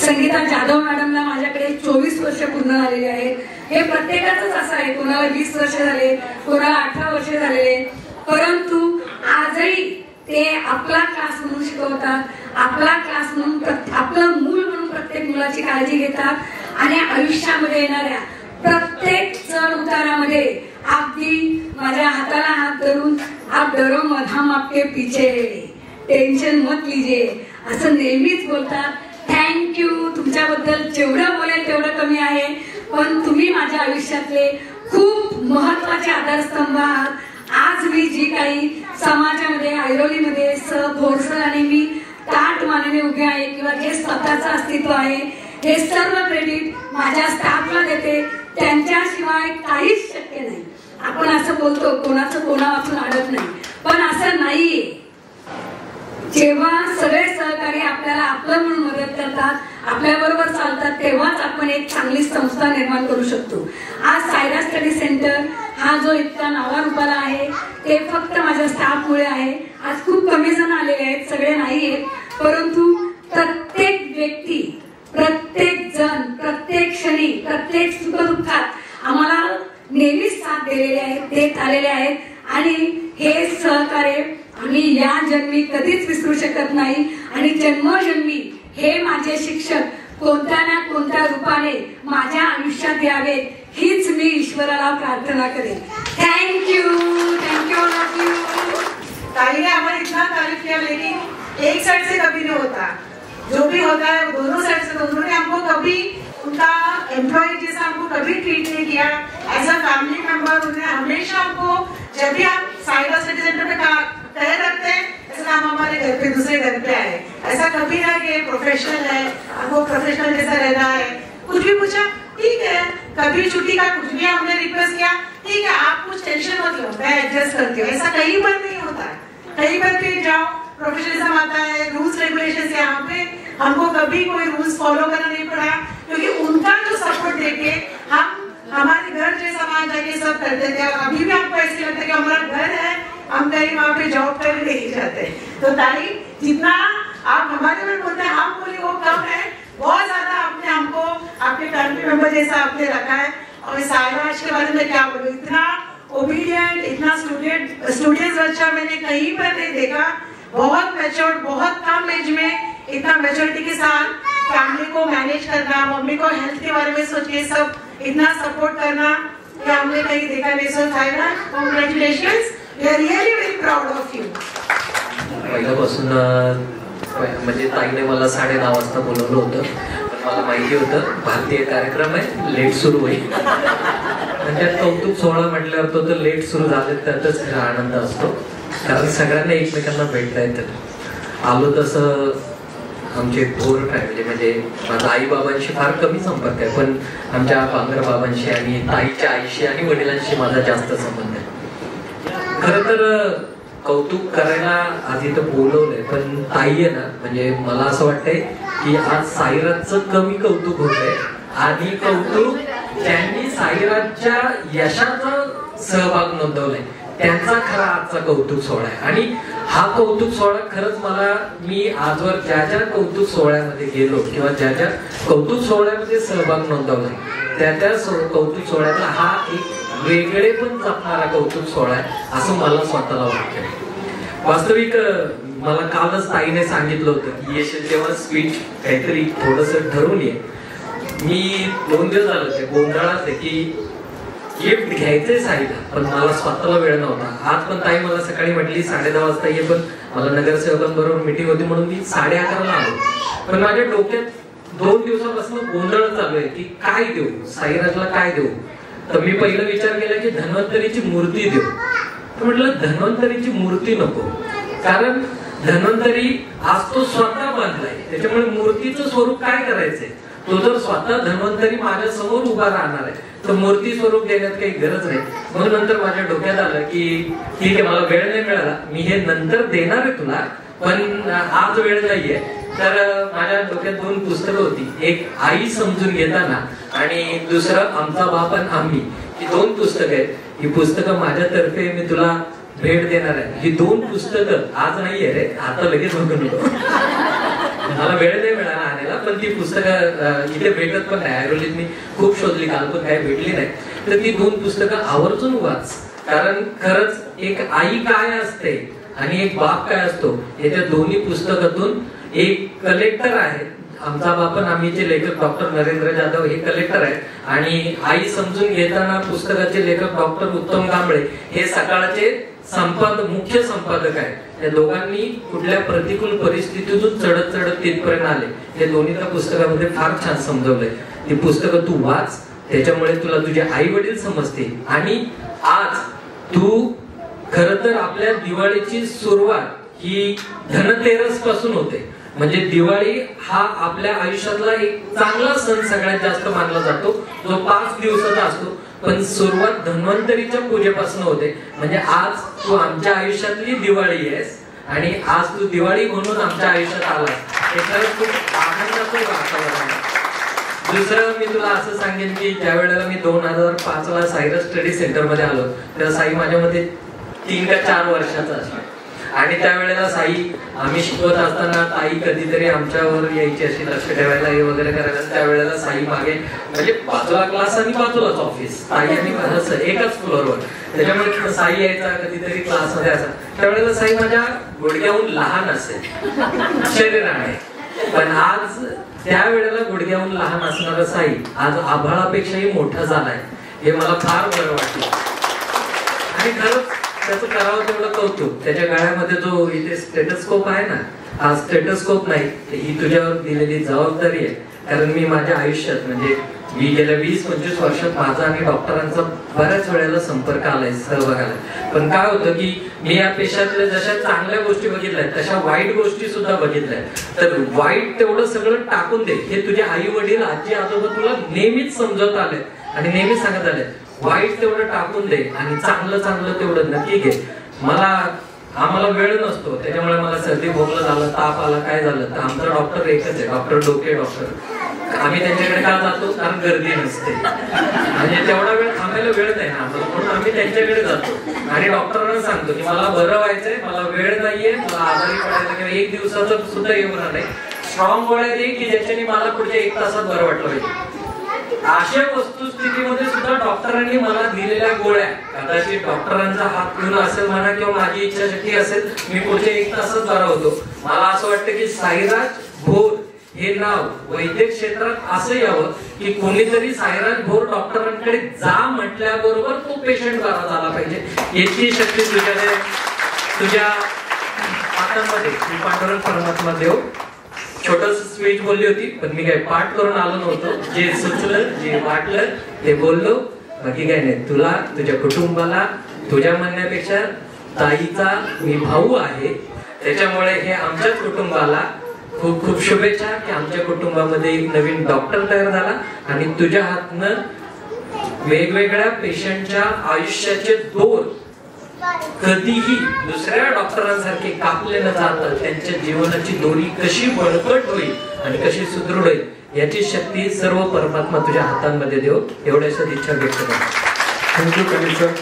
संगीता जाधव मॅडमला माझ्याकडे 24 वर्ष पूर्ण झालेली आहेत. हे प्रत्येकाचंच असं आहे, कोणाला 20 वर्ष झाले, कोणाला 18 वर्ष झालेले, परंतु आजही ते आपला क्लास म्हणून शिकवतात, आपला क्लास म्हणून आपलं मूल म्हणून प्रत्येक मुलाची काळजी घेतात आणि आयुष्यामध्ये येणाऱ्या प्रत्येक चढ उतारामध्ये अगदी माझ्या हाताला हात धरून आप डरो मत, हम आपके पीछे, टेन्शन मत लीजिए असं नेहमीच बोलतात. थँक्यू. तुमच्याबद्दल जेवढं बोलेल तेवढं कमी आहे, पण तुम्ही माझ्या आयुष्यातले खूप महत्वाचे आधारस्तंभ आहात. आज मी जी काही समाजामध्ये ऐरोलीमध्ये भोरसळ आणि मी ताट मानेने उभे आहे किंवा जे स्वतःचं अस्तित्व आहे हे सर्व क्रेडिट माझ्या स्टाफला देते. त्यांच्याशिवाय काहीच शक्य नाही. आपण असं बोलतो कोणाचं कोणा वाचून अडत नाही, पण असं नाहीये. जेव्हा सगळे सहकारी आपल्याला आपलं म्हणून मदत करतात, आपल्या बरोबर चालतात, तेव्हाच आपण एक चांगली संस्था निर्माण करू शकतो. आज सायरा स्टडी सेंटर हा जो इतका नावारूपाला आहे ते फक्त माझ्या स्टाफमुळे आहे. आज खूप कमी जण आलेले आहेत, सगळे नाही आहेत, परंतु प्रत्येक व्यक्ती, प्रत्येक जण, प्रत्येक क्षणी, प्रत्येक सुखदुःखात आम्हाला नेहमीच साथ दिलेले आहेत, देत आलेले आहेत आणि हे सहकार्य आम्ही या जन्मी कधीच विसरू शकत नाही. आणि जन्मोजन्मी हे माझे शिक्षक कोणत्या ना कोणत्या रूपाने माझ्या आयुष्यात यावेत हीच मी ईश्वराला प्रार्थना करेन. Thank you. Thank you all of you. ताई ने हमारी इतना तारीफ किया, लेकिन एक साइड से कभी नहीं होता, जो भी होता है दोनों साइड से. उन्होंने हमको कभी उनका एम्प्लॉय जैसा हमको कभी ट्रीट नहीं किया. एज अ फैमिली मेंबर उन्होंने हमेशा हमको, जब भी आप साइरा स्टडी सेंटर पे पैर रखते हैं ऐसा हम हमारे घर पे दूसरे घर पे आए, ऐसा कभी ना कि प्रोफेशनल है, हमको प्रोफेशनल जैसा रहना है. कुछ भी पूछा ठीक है, कभी छुट्टी का कुछ भी हमने रिक्वेस्ट किया ठीक है, आप कुछ टेंशन मत लो, मैं एडजस्ट करती हूँ. ऐसा कहीं पर नहीं होता है. कहीं पर भी जाओ प्रोफेशनलिज्म आता है, रूल्स रेगुलेशन. यहाँ पे हमको कभी कोई रूल्स फॉलो करना नहीं पड़ा, क्योंकि उनका जो सपोर्ट देके हम हमारे घर जैसा वहां जाके सब करते थे. और अभी भी हमको ऐसे लगता है कि हमारा घर है, हम कहीं वहाँ पे जॉब करने नहीं जाते. तो ताई जितना आप हमारे में बोलते हैं हम बोले वो कम है, बहुत ज्यादा आपने हमको आपके फैमिली मेंबर जैसा आपने रखा है. और सायरा के बारे में क्या बोलूं, इतना ओबीडियंट, इतना स्टूडेंट्स बच्चा मैंने कहीं पर नहीं देखा. बहुत मैच्योर, बहुत कम एज में इतना मैच्योरिटी के साथ फैमिली को मैनेज करना, मम्मी को हेल्थ के बारे में सोच के सब इतना सपोर्ट करना, ये हमने कहीं देखा नहीं. So Saira, congratulations. We are really very proud of you. पहिल्यापासून म्हणजे ताईने मला 9:30 वाजता बोलवलं होतं, पण मला माहिती होतं भारतीय कार्यक्रम आहे, लेट सुरू होईल. म्हणजे कौतुक सोहळा म्हटल्यावर तो तर लेट सुरू झाले त्यातच खरा आनंद असतो, कारण सगळ्यांना एकमेकांना भेटता येतं. आलो तसं आमचे भोर फॅमिली म्हणजे माझ्या आई बाबांशी फार कमी संपर्क आहे, पण आमच्या बांगर बाबांशी आणि ताईच्या आईशी आणि वडिलांशी माझा जास्त संबंध आहे. खरं तर कौतुक करायला आधी तर बोलवलंय, पण ताई आहे ना, म्हणजे मला असं वाटतंय की आज साईराजचं कमी कौतुक होतंय आणि कौतुक ज्यांनी साईराजच्या यशाचा सहभाग नोंदवलाय त्यांचा खरा आजचा कौतुक सोहळा आहे. आणि हा कौतुक सोहळा खरंच मला, मी आजवर ज्या ज्या कौतुक सोहळ्यामध्ये गेलो किंवा ज्या ज्या कौतुक सोहळ्यामध्ये सहभाग नोंदवलाय त्या त्या कौतुक सोहळ्यातला हा एक वेगळे पण जपणारा कौतुक सोहळा आहे असं मला स्वतःला वाटतं. वास्तविक मला कालच ताईने सांगितलं होतं की येशील तेव्हा स्पीच काहीतरी थोडस ठरवून ये. मी 2 दिवस झालं ते गोंधळात आहे की गिफ्ट घ्यायचंय साईला, पण मला स्वतःला वेळ नव्हता. आज पण ताई मला सकाळी म्हटली 10:30 वाजता ये, पण मला नगरसेवकांबरोबर मिटिंग होती म्हणून मी 11:30ला आलो. पण माझ्या डोक्यात 2 दिवसापासून गोंधळ चालू आहे की काय देऊ, साईराजला काय देऊ. तर मी पहिला विचार केला की धन्वंतरीची मूर्ती देऊ. म्हटलं धन्वंतरीची मूर्ती नको, कारण धन्वंतरी आज तो स्वतः बांधलाय, त्याच्यामुळे मूर्तीचं स्वरूप काय करायचंय. तो जर स्वतः धन्वंतरी माझ्या समोर उभा राहणार आहे तर मूर्ती स्वरूप देण्यात काही गरज नाही. म्हणून नंतर माझ्या डोक्यात आलं की ठीक आहे, मला वेळ नाही मिळाला, मी हे नंतर देणार आहे तुला, पण आज वेळ नाहीये. तर माझ्या डोक्यात 2 पुस्तकं होती, एक आई समजून घेताना आणि दुसरं आमचा बाप आणि आम्ही. ही 2 पुस्तकं आहेत. ही पुस्तकं माझ्यातर्फे मी तुला भेट देणार आहे. ही 2 पुस्तकं आज नाहीये रे, आता लगेच बघून नको, मला वेळ नाही मिळाला आणायला, पण ती पुस्तकं इथे भेटत पण नाही. ऐरोलीत मी खूप शोधली, काल पण काही भेटली नाही. तर ती 2 पुस्तकं आवर्जून वाच, कारण खरंच एक आई काय असते आणि एक बाप काय असतो हे त्या दोन्ही पुस्तकातून. एक कलेक्टर आहे आमचा बाप आणि आम्हीचे लेखक डॉक्टर नरेंद्र जाधव हे कलेक्टर आहेत, आणि आई समजून घेताना पुस्तकाचे लेखक डॉक्टर उत्तम कांबळे हे सकाळचे मुख्य संपादक आहेत. या दोघांनी कुठल्या प्रतिकूल परिस्थितीतून चढत चढत तिथपर्यंत आले हे दोन्ही त्या पुस्तकामध्ये फार छान समजवलंय. ती पुस्तकं तू वाच, त्याच्यामुळे तुला तुझे आई वडील समजतील. आणि आज तू खरं तर आपल्या दिवाळीची सुरुवात ही धनतेरस पासून होते. म्हणजे दिवाळी हा आपल्या आयुष्यातला एक चांगला सण सगळ्यात जास्त मानला जातो, जो 5 दिवसाचा असतो. पण सुरुवात धन्वंतरीच्या पूजेपासून होते. म्हणजे आज तू आमच्या आयुष्यातली दिवाळी आहेस आणि आज तू दिवाळी म्हणून आमच्या आयुष्यात आलास, हे खरंच खूप आनंदाचं वातावरण आहे. दुसरं मी तुला असं सांगेन की ज्या वेळेला मी 2005ला सायरस स्टडी सेंटर मध्ये आलो तेव्हा साई माझ्यामध्ये 3 का 4 वर्षाचा असतो. आणि त्यावेळेला साई आम्ही शिकवत असताना ताई कधीतरी आमच्यावर यायची अशी लक्ष ठेवायला हे वगैरे करायला. त्यावेळेला साई मागे म्हणजे बाजूला क्लास आणि बाजूलाच ऑफिस, ताई आणि माझं एकाच फ्लोअरवर, त्याच्यामुळे साई यायचा कधीतरी क्लासमध्ये असा. त्यावेळेला साई माझ्या गुडघ्याहून लहान असेल शरीराने, पण आज त्यावेळेला गुडघ्याहून लहान असणारा साई आज आभाळापेक्षाही मोठा झालाय, हे मला फार बरं वाटलं. आणि खरंच त्याचं करावं तेवढं कौतुक. त्याच्या गळ्यामध्ये जो इथे स्टेटस्कोप आहे ना, हा स्टेटस्कोप नाही, ही तुझ्यावर दिलेली जबाबदारी आहे. कारण मी माझ्या आयुष्यात म्हणजे मी गेल्या 20-25 वर्षात माझा आणि डॉक्टरांचा बऱ्याच वेळेला संपर्क आलाय, सहभाग आलाय. पण काय होतं की मी या पेशातल्या जशा चांगल्या गोष्टी बघितल्या तशा वाईट गोष्टी सुद्धा बघितल्या. तर वाईट तेवढं सगळं टाकून दे, हे तुझे आई वडील आजी आजोबा तुला नेहमीच समजवत आले आणि नेहमीच सांगत आले. वाईट तेवढं टाकून दे आणि चांगलं तेवढं नक्की घे. आम्हाला वेळ नसतो, त्याच्यामुळे मला सर्दी खोकला झालं, ताप आला, काय झालं तर आमचा डॉक्टर एकच आहे, डॉक्टर डोके डॉक्टर. आम्ही त्यांच्याकडे का जातो, कारण गर्दी नसते, म्हणजे तेवढा वेळ थांबायला वेळ नाही ना आम्हाला, म्हणून आम्ही त्यांच्याकडे जातो आणि डॉक्टरांना सांगतो की मला बरं व्हायचंय, मला वेळ नाहीये, मला आजारी पडायचं किंवा 1 दिवसाचं सुद्धा येणार नाही, स्ट्रॉंग गोळ्या दे की ज्याच्याने मला पुढच्या 1 तासात बरं वाटलं पाहिजे. अशा वस्तुस्थितीमध्ये सुद्धा डॉक्टरांनी मला दिलेल्या गोळ्या, कदाचित डॉक्टरांचा हात पिऊन असेल म्हणा किंवा माझी इच्छाशक्ती असेल, मी पुढच्या 1 तासात बरा होतो. मला असं वाटतं की साईराज भोर हे नाव वैद्यक क्षेत्रात असं यावं की कोणीतरी साईराज भोर डॉक्टरांकडे जा म्हटल्याबरोबर तो पेशंट बरा झाला पाहिजे. याची शक्ती तुझ्या हातामध्ये पांडुरंग परमात्मा देव. छोटस स्पीच बोलली होती, पण मी काय पाठ करून आलो नव्हतो. जे सुचलं जे वाटलं ते बोललो, बाकी काय नाही. तुला, तुझ्या कुटुंबाला, तुझ्या म्हणण्यापेक्षा ताईचा मी भाऊ आहे, त्याच्यामुळे हे आमच्याच कुटुंबाला खूप खूप शुभेच्छा की आमच्या कुटुंबामध्ये एक नवीन डॉक्टर तयार झाला आणि तुझ्या हातनं वेगवेगळ्या पेशंटच्या आयुष्याचे दोर कधीही दुसऱ्या डॉक्टरांसारखे कापले न जातात, त्यांच्या जीवनाची दोरी कशी बळकट होईल आणि कशी सुदृढ होईल याची शक्ती सर्व परमात्मा तुझ्या हातांमध्ये देव. एवढ्याच इच्छा व्यक्त करतो. Thank you Kanil sir.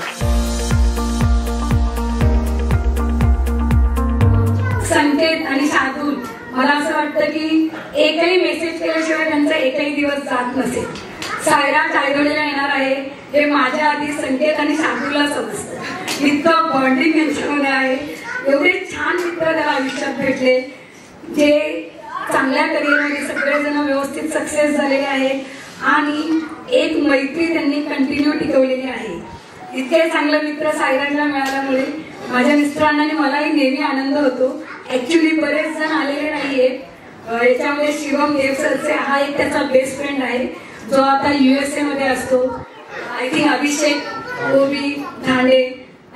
संकेत आणि साधू, मला असं वाटतं की एकही मेसेज केल्याशिवाय त्यांचा एकही दिवस जात नसेल. सायराज आयरोलीला येणार आहे हे माझ्या आधी संकेत आणि साधूला समजतं. इतकं बॉन्डिंग यांच्यामध्ये आहे. एवढे छान मित्र त्याला आयुष्यात भेटले, जे चांगल्या करिअरमध्ये सगळेजण व्यवस्थित सक्सेस झालेले आहेत आणि एक मैत्री त्यांनी कंटिन्यू टिकवलेली आहे. इतके चांगले मित्र साईराजला मिळाल्यामुळे माझ्या मिस्टरांना आणि मलाही नेहमी आनंद होतो. ऍक्च्युली बरेच जण आलेले नाहीयेत. याच्यामध्ये शिवम देवसरचे हा एक त्याचा बेस्ट फ्रेंड आहे जो आता USA मध्ये असतो. आय थिंक अभिषेक गोबी धांडे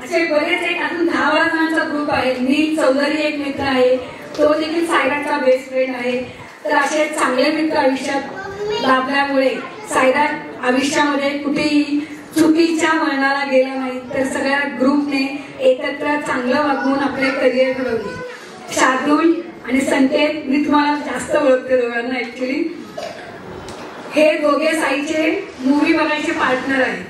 असे बरेच एक अजून 10-12 जणांचा ग्रुप आहे. नील चौधरी एक मित्र आहे, तो देखील साईराजचा बेस्ट फ्रेंड आहे. तर असे चांगले मित्र आयुष्यात लाभल्यामुळे साईराज आयुष्यामध्ये कुठेही चुकीच्या वळणाला गेला नाही, तर सगळ्या ग्रुपने एकत्र चांगलं वागवून आपले करिअर घडवले. शार्दूल आणि संकेत मी तुम्हाला जास्त ओळखते दोघांना. ऍक्च्युली हे दोघे साईचे मूवी बघायचे पार्टनर आहेत.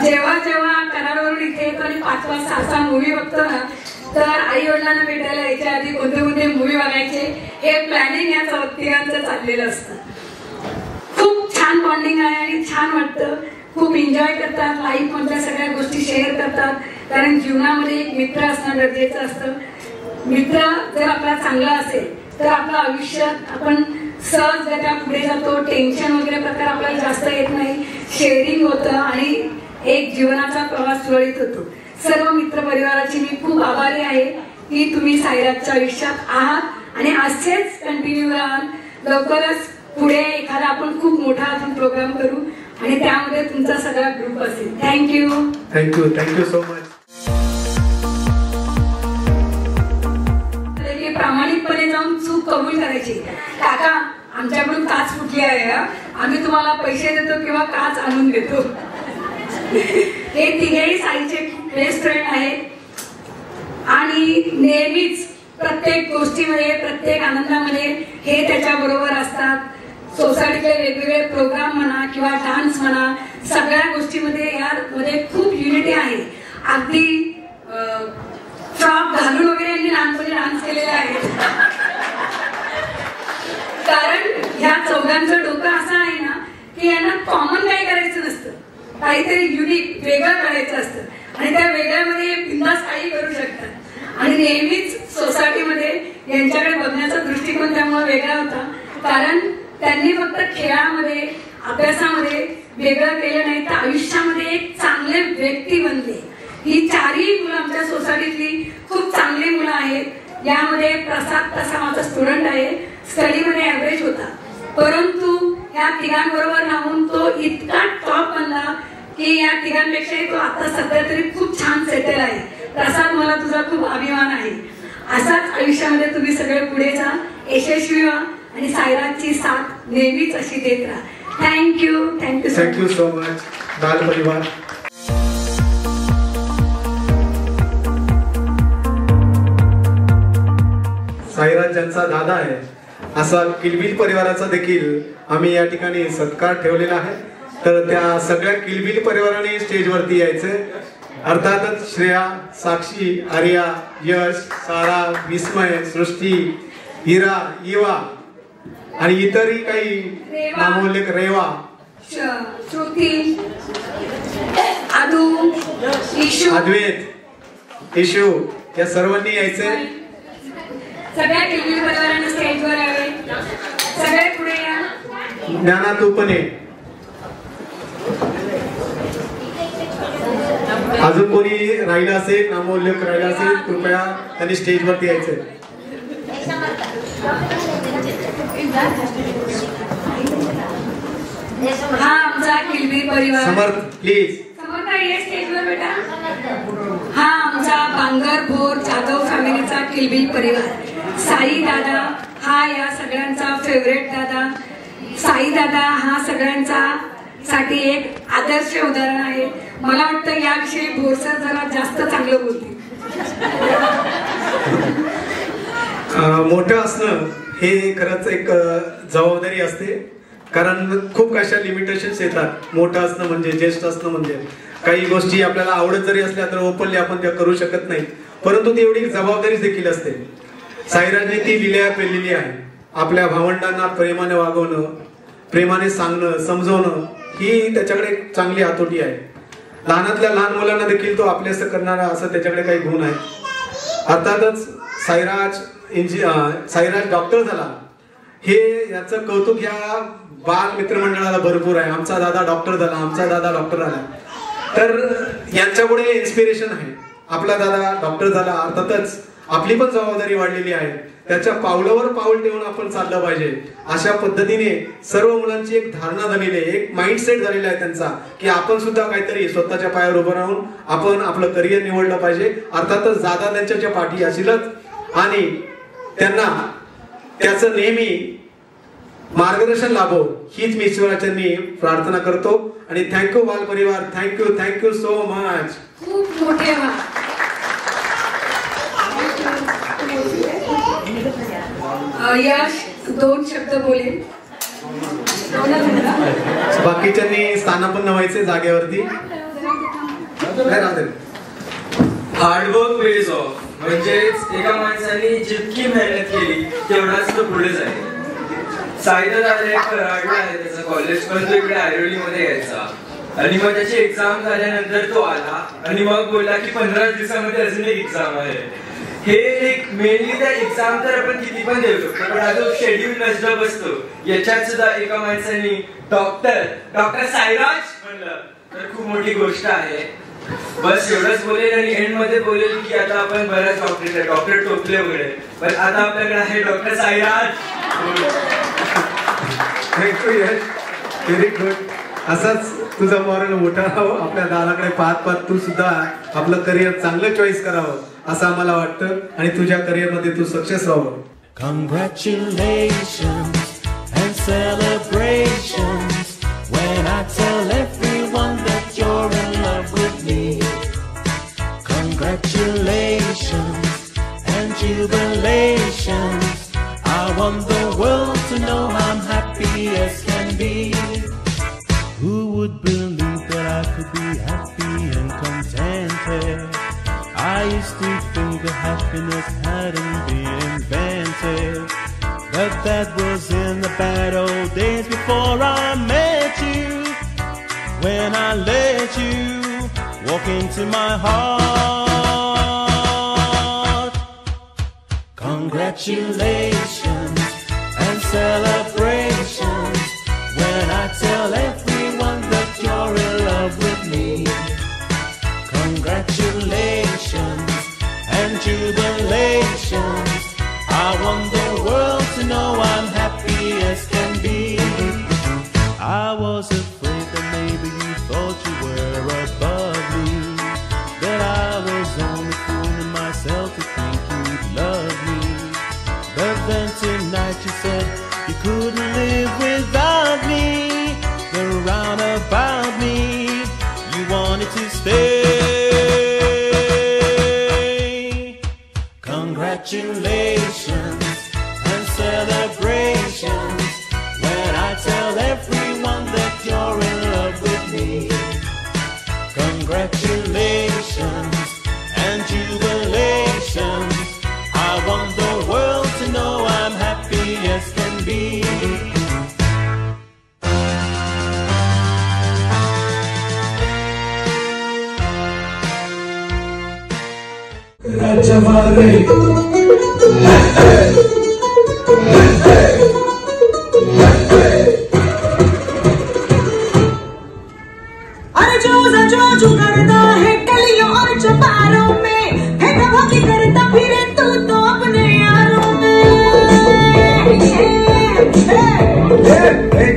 जेव्हा जेव्हा कराडवरून इथे येतो आणि 5-6 मूवी बघतो ना, तर आई वडिलांना भेटायला यायच्या आधी कोणते कोणते मूवी बघायचे हे प्लॅनिंग या चौघांचं चाललेलं असतं. खूप छान बॉन्डिंग आहे आणि छान वाटतं. खूप एन्जॉय करतात, लाईफ मधल्या सगळ्या गोष्टी शेअर करतात. कारण जीवनामध्ये एक मित्र असणं गरजेचं असतं. मित्र जर आपला चांगला असेल तर आपलं आयुष्यात आपण सहजगत्या पुढे जातो. टेन्शन वगैरे प्रकार आपल्याला जास्त येत नाही. शेअरिंग होतं आणि एक जीवनाचा प्रवास सुरळीत होतो. सर्व मित्र परिवाराची मी खूप आभारी आहे की तुम्ही साईराजच्या आयुष्यात आहात आणि असेच कंटिन्यू राहाल. लवकरच पुढे एखादा आपण खूप मोठा अजून प्रोग्राम करू आणि त्यामध्ये तुमचा सगळा ग्रुप असेल. Thank you. Thank you. Thank you so much. प्रामाणिकपणे जाऊन चूक कबूल करायची. काका आमच्याकडून काच फुटली आहे, आम्ही तुम्हाला पैसे देतो किंवा काच आणून देतो. हे तिघेही साईचे बेस्ट फ्रेंड आहेत आणि नेहमीच प्रत्येक गोष्टीमध्ये प्रत्येक आनंदामध्ये हे त्याच्या बरोबर असतात. सोसायटीतले वेगवेगळे प्रोग्राम म्हणा किंवा डान्स म्हणा, सगळ्या गोष्टीमध्ये यामध्ये खूप युनिटी आहे. अगदी फ्रॉक घालून वगैरे यांनी लहानपणी डान्स केलेला आहे. कारण ह्या चौघांचं डोकं असं आहे ना की यांना कॉमन काही करायचं नसतं, काहीतरी युनिक वेगळं करायचं असतं आणि त्या वेगळ्यामध्ये बिंदास काही करू शकतात. आणि नेहमीच सोसायटीमध्ये यांच्याकडे बघण्याचा दृष्टिकोन त्यामुळे वेगळा होता. कारण त्यांनी फक्त खेळामध्ये अभ्यासामध्ये वेगळं केलं नाही, तर आयुष्यामध्ये एक चांगले व्यक्ती बनले. ही चारही मुलं आमच्या सोसायटीतली खूप चांगली मुलं आहेत. यामध्ये प्रसाद तसा माझा स्टुडंट आहे, स्टडीमध्ये ऍव्हरेज होता, परंतु या तिघांबरोबर राहून तो इतका टॉप बनला की या तिघांपेक्षाही तो आता सध्या तरी खूप छान सेटल आहे. प्रसाद, मला तुझा खूप अभिमान आहे. असाच आयुष्यामध्ये तुम्ही सगळे पुढे जा, यशस्वी व्हा आणि साईराजची साथ नेहमीच अशी देत राहा. Thank you. Thank you. Thank you so much. बाल परिवार. साईराज ज्यांचा दादा आहे असा किलबिल परिवाराचा देखील आम्ही या ठिकाणी सत्कार ठेवलेला आहे. तर त्या सगळ्या किलबिल परिवाराने स्टेजवरती यायचे. अर्थातच श्रेया, साक्षी, आर्या, यश, सारा, विस्मय, सृष्टी, हिरा, इवा आणि इतरही काही नामोल्लेख, रेवा, श्रुती, आदू, इशू, अद्वैत, इशू या सर्वांनी यायचे. सगळ्या किलबिल परिवारांना स्टेजवर यावे. सगळे पुढे या. ज्ञाना तू पण ये. अजून कोणी राहिला असेल, नामोल्लेख राहिला असेल, कृपया त्यांनी स्टेजवरती यायचंय. हा आमचा किलबिल परिवार. समर्थ प्लीज. समर्थ ये स्टेजवर बेटा. हा आमचा बांगर भोर जाधव फॅमिलीचा किलबिल परिवार. साई दादा हा या सगळ्यांचा फेवरेट दादा. साई दादा हा सगळ्यांचा साठी एक आदर्श उदाहरण आहे. मला वाटतं याविषयी भोरसर जरा जास्त चांगलं बोलतील. मोठं असणं हे खरंच एक जबाबदारी असते. कारण खूप अशा लिमिटेशन्स येतात. मोठं असणं म्हणजे, ज्येष्ठ असणं म्हणजे, काही गोष्टी आपल्याला आवडत जरी असल्या तर ओपनली आपण त्या करू शकत नाही, परंतु ती एवढी जबाबदारी देखील असते. साईराजने ती लिलया पेललेली आहे. आपल्या भावंडांना प्रेमाने वागवणं, प्रेमाने सांगणं, समजवणं ही त्याच्याकडे चांगली हातोटी आहे. लहानातल्या लहान मुलांना देखील तो आपल्यास करणारा असं त्याच्याकडे काही गुण आहे. अर्थातच साईराज डॉक्टर झाला, हे याचं कौतुक या बाल मित्रमंडळाला भरपूर आहे. आमचा दादा डॉक्टर झाला, आमचा दादा डॉक्टर झाला. तर यांच्यापुढे इन्स्पिरेशन आहे. आपला दादा डॉक्टर झाला, अर्थातच आपली पण जबाबदारी वाढलेली आहे. त्याच्या पावलावर पाऊल ठेवून आपण चाललं पाहिजे. अशा पद्धतीने सर्व मुलांची एक धारणा झालेली आहे, एक माइंडसेट झालेला आहे त्यांचा, की आपण सुद्धा काहीतरी स्वतःच्या पायावर उभं राहून आपण आपलं करिअर निवडलं पाहिजे. अर्थातच दादा त्यांच्या पाठी असतीलच आणि त्यांना त्याचं नेहमी मार्गदर्शन लाभो हीच मी ईश्वराचरणी प्रार्थना करतो. आणि थँक्यू बाल परिवार, थँक्यू सो मच. खूप मोठे यश 2 शब्द बोलेल. बाकीच्यांनी स्थानापन्न व्हायचे जागेवरती. हार्डवर्क पेज ऑफ, म्हणजेच एका माणसाने जितकी मेहनत केली तेवढाच तो पुढे जाईल. साईदा दादा एक कराडला आहे त्याचं कॉलेज, पण तो इकडे ऐरोलीमध्ये यायचा आणि मग त्याची एक्झाम झाल्यानंतर तो आला आणि मग बोलला की 15 दिवसामध्ये अजून एक एक्झाम आहे. हे एक मेनली त्या एक्झाम तर आपण किती पण देऊ शकतो, पण हा जो शेड्यूल नसला बसतो याच्यात सुद्धा एका माणसाने डॉक्टर साईराज म्हणलं तर खूप मोठी गोष्ट आहे. बस एवढंच बोलेल आणि एंड मध्ये बोलेल की आता आपण बऱ्याच डॉक्टर टोपले वगैरे, पण आता आपल्याकडे आहे डॉक्टर साईराज. थँक्यू यश, व्हेरी गुड. असाच तुझा मॉरल मोठा राहावं, आपल्या दादाकडे पाहत तू सुद्धा आपलं करिअर चांगलं चॉईस करावं असं आम्हाला वाटतं आणि तुझ्या करिअर मध्ये तू सक्सेस व्हावं. Congratulations and celebrations when I tell everyone that you're in love with me. Congratulations and jubilations. I want the world to know I'm happy as can be. Who would believe that I could be happy and contented? I used to think that happiness hadn't been invented, but that was in the bad old days before I met you. When I let you walk into my heart. Congratulations and celebrations when I tell everyone that you're in love with me. Congratulations and jubilations. I want the world to know I'm happy as can be. I was afraid that maybe you thought you were above me, that I was only fooling myself to think you'd love me. But then tonight you said you couldn't live without me. Then round about me you wanted to stay. Congratulations and celebrations when I tell everyone that you're in love with me. Congratulations and jubilations. I want the world to know I'm happy as can be. Rajamare अरे जो करता है गलियों और चौपारों में, है दवाकी करता फिरे तू तो अपने यारों में.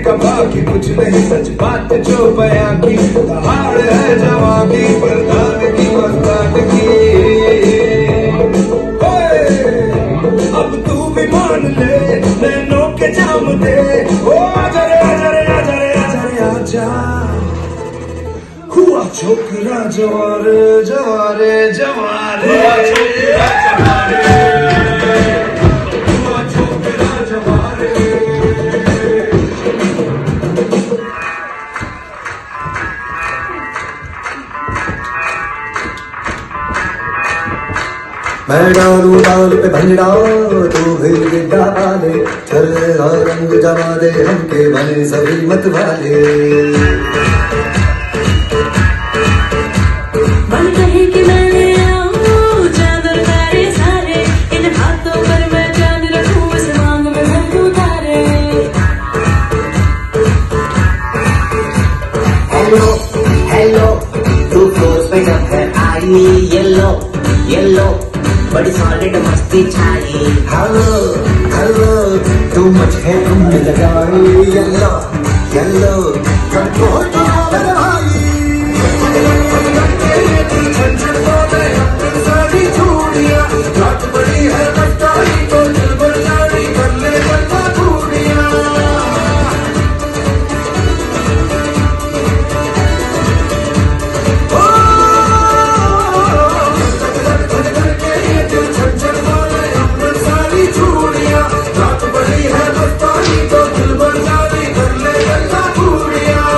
कमा की कुछ नहीं सच बात जो बयां की, दहाड़ है जवां की बरदान की बरदान की. अब तू भी मान ले नैनों के जाम दे. ओ आजा रे आजा रे आजा रे आजा रे आजा. हुआ छोकरा जवारे जवारे जवारे. हुआ छोकरा जवारे. मैं डालू डाल पे भंजड़ा तू हिल गिड्डा पाले. चल रंग जमा दे हमके बने सभी मत वाले. मन कहे कि मैं ले आऊं चादर तारे सा हेलो हेलो तू फ्लोर पे जब घर आई, येलो येलो बड़ी सॉलिड मस्ती छाई। हेलो हेलो तू मुझे तुमने लगाई, येलो येलो कंट्रोल तो लगाई। सारी चूड़ियां रात बड़ी है बच्चाई तो दिल बचाई कर ले बच्चा चूड़ियां। सारी चूड़ियां रात बड़ी है बच्चाई तो दिल बचाई कर ले बच्चा चूड़ियां।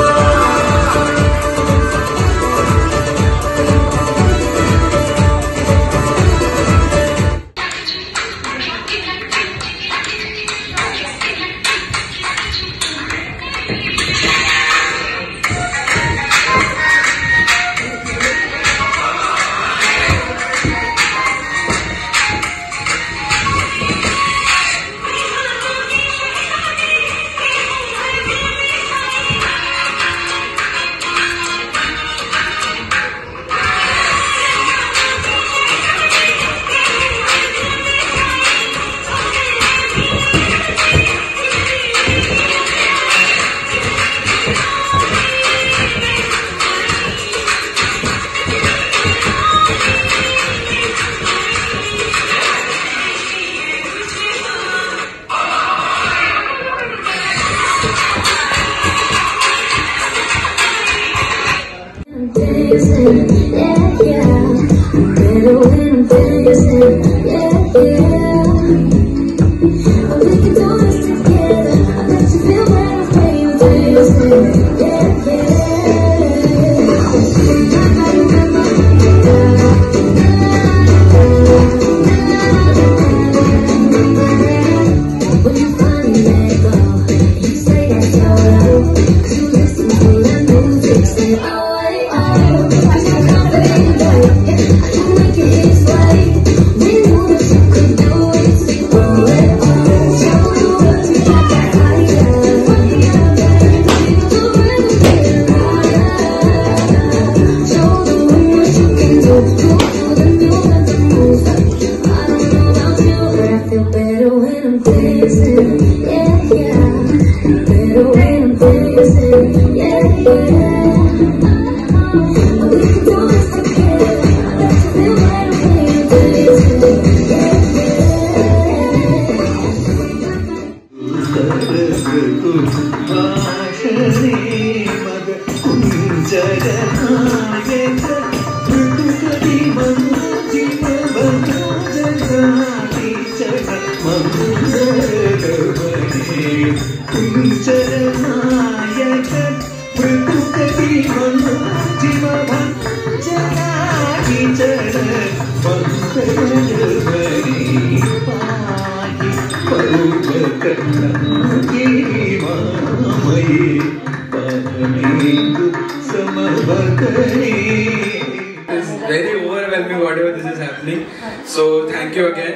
Very overwhelming whatever this is happening. So thank you again.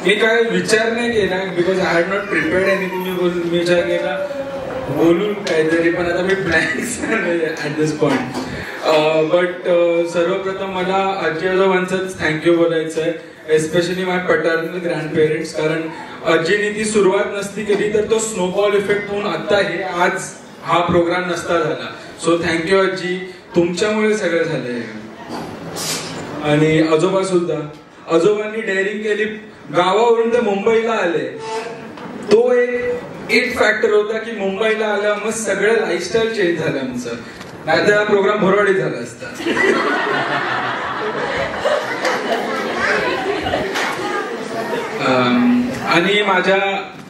मी काय विचार नाही केला because I had not prepared anything. मी विचार केला बोलून काहीतरी पण आता मी blank at this point. But सर्वप्रथम मला आजी आजोबांचंच थँक्यू बोलायचं आहे. Especially my paternal grandparents. कारण आजीने ती सुरुवात नसती केली तर तो स्नोबॉल इफेक्ट होऊन आता हे आज हा प्रोग्राम नसता झाला. सो थँक्यू आजी, तुमच्यामुळे सगळं झालंय. आणि आजोबा सुद्धा, आजोबांनी डेअरिंग केली, गावावरून ते मुंबईला आले. तो एक इट फॅक्टर होता की मुंबईला आलं मग सगळं लाईफस्टाईल चेंज झालं आमचं. नाही तर हा प्रोग्राम भोरवाडी झाला असता. आणि माझ्या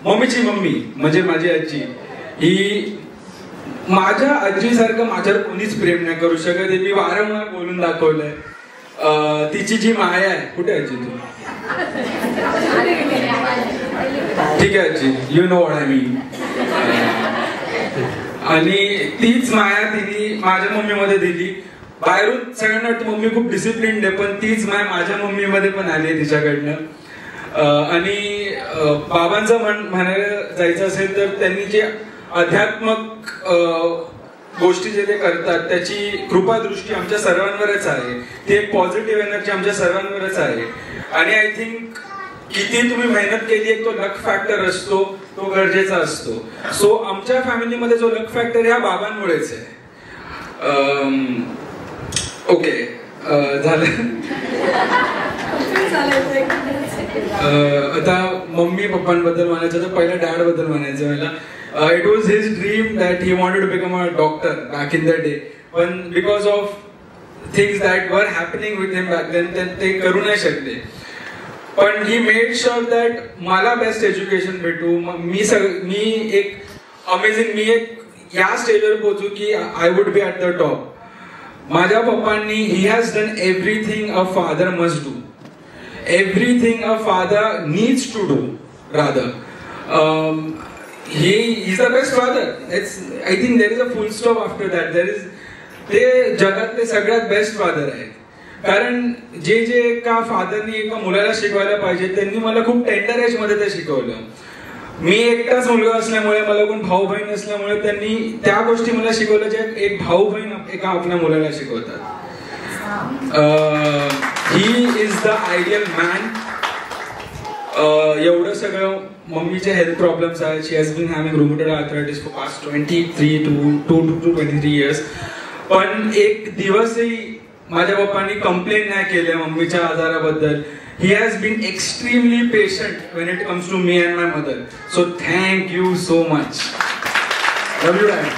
मम्मीची मम्मी म्हणजे माझी आजी, ही माझ्या आजीसारखं माझ्यावर कोणीच प्रेम नाही करू शकत. मी वारंवार बोलून दाखवलंय. तिची जी माया आहे, कुठे आजी तू? ठीक आहे आजी, you know what I mean. आणि तीच माया तिने माझ्या मम्मीमध्ये दिली. बाहेरून सगळ्यांना वाटतं मम्मी खूप डिसिप्लिन्ड आहे, पण तीच माया माझ्या मम्मीमध्ये पण आली आहे तिच्याकडनं. आणि बाबांचं म्हणायला जायचं असेल तर त्यांनी जे आध्यात्मक गोष्टी जे ते करतात त्याची कृपादृष्टी आमच्या सर्वांवरच आहे. ती एक पॉझिटिव्ह एनर्जी आमच्या सर्वांवरच आहे. आणि आय थिंक किती तुम्ही मेहनत केली एक तो लक फॅक्टर असतो, तो गरजेचा असतो. सो आमच्या फॅमिलीमध्ये जो लक फॅक्टर ह्या बाबांमुळेच आहे. ओके झालं. आता मम्मी पप्पांबद्दल म्हणायचं तर पहिलं डॅड बद्दल म्हणायचं मला. It was his dream that he wanted to become a doctor back in the day, पण because of things that were happening with him back then ते करू नाही शकले. पण ही मेड शुअर दॅट मला बेस्ट एज्युकेशन भेटू. मी एक अमेझिंग, मी एक या स्टेजवर पोहोचू की I would be at the top. माझ्या पप्पांनी he has done everything a father must do, everything a father needs to do rather. He is the best father. I think there is a full stop after that. ते जगातले सगळ्यात best father आहेत. कारण जे एका फादरनी एका मुलाला शिकवायला पाहिजे त्यांनी मला खूप टेंडर एज मध्ये ते शिकवलं. मी एकटाच मुलगा असल्यामुळे, मला कोण भाऊ बहीण नसल्यामुळे त्यांनी त्या गोष्टी मला शिकवल्या ज्या एक भाऊ बहीण एका आपल्या मुलाला शिकवतात. He is the ideal man. एवढं सगळं मम्मीचे हेल्थ प्रॉब्लेम्स आहेत. She has been having rheumatoid arthritis for past 23 to 23 years. पण एक दिवसही माझ्या पप्पांनी कंप्लेंट नाही केल्या मम्मीच्या आजाराबद्दल. He has been extremely patient when it comes to me and my mother. So thank you so much. Love you, Dad.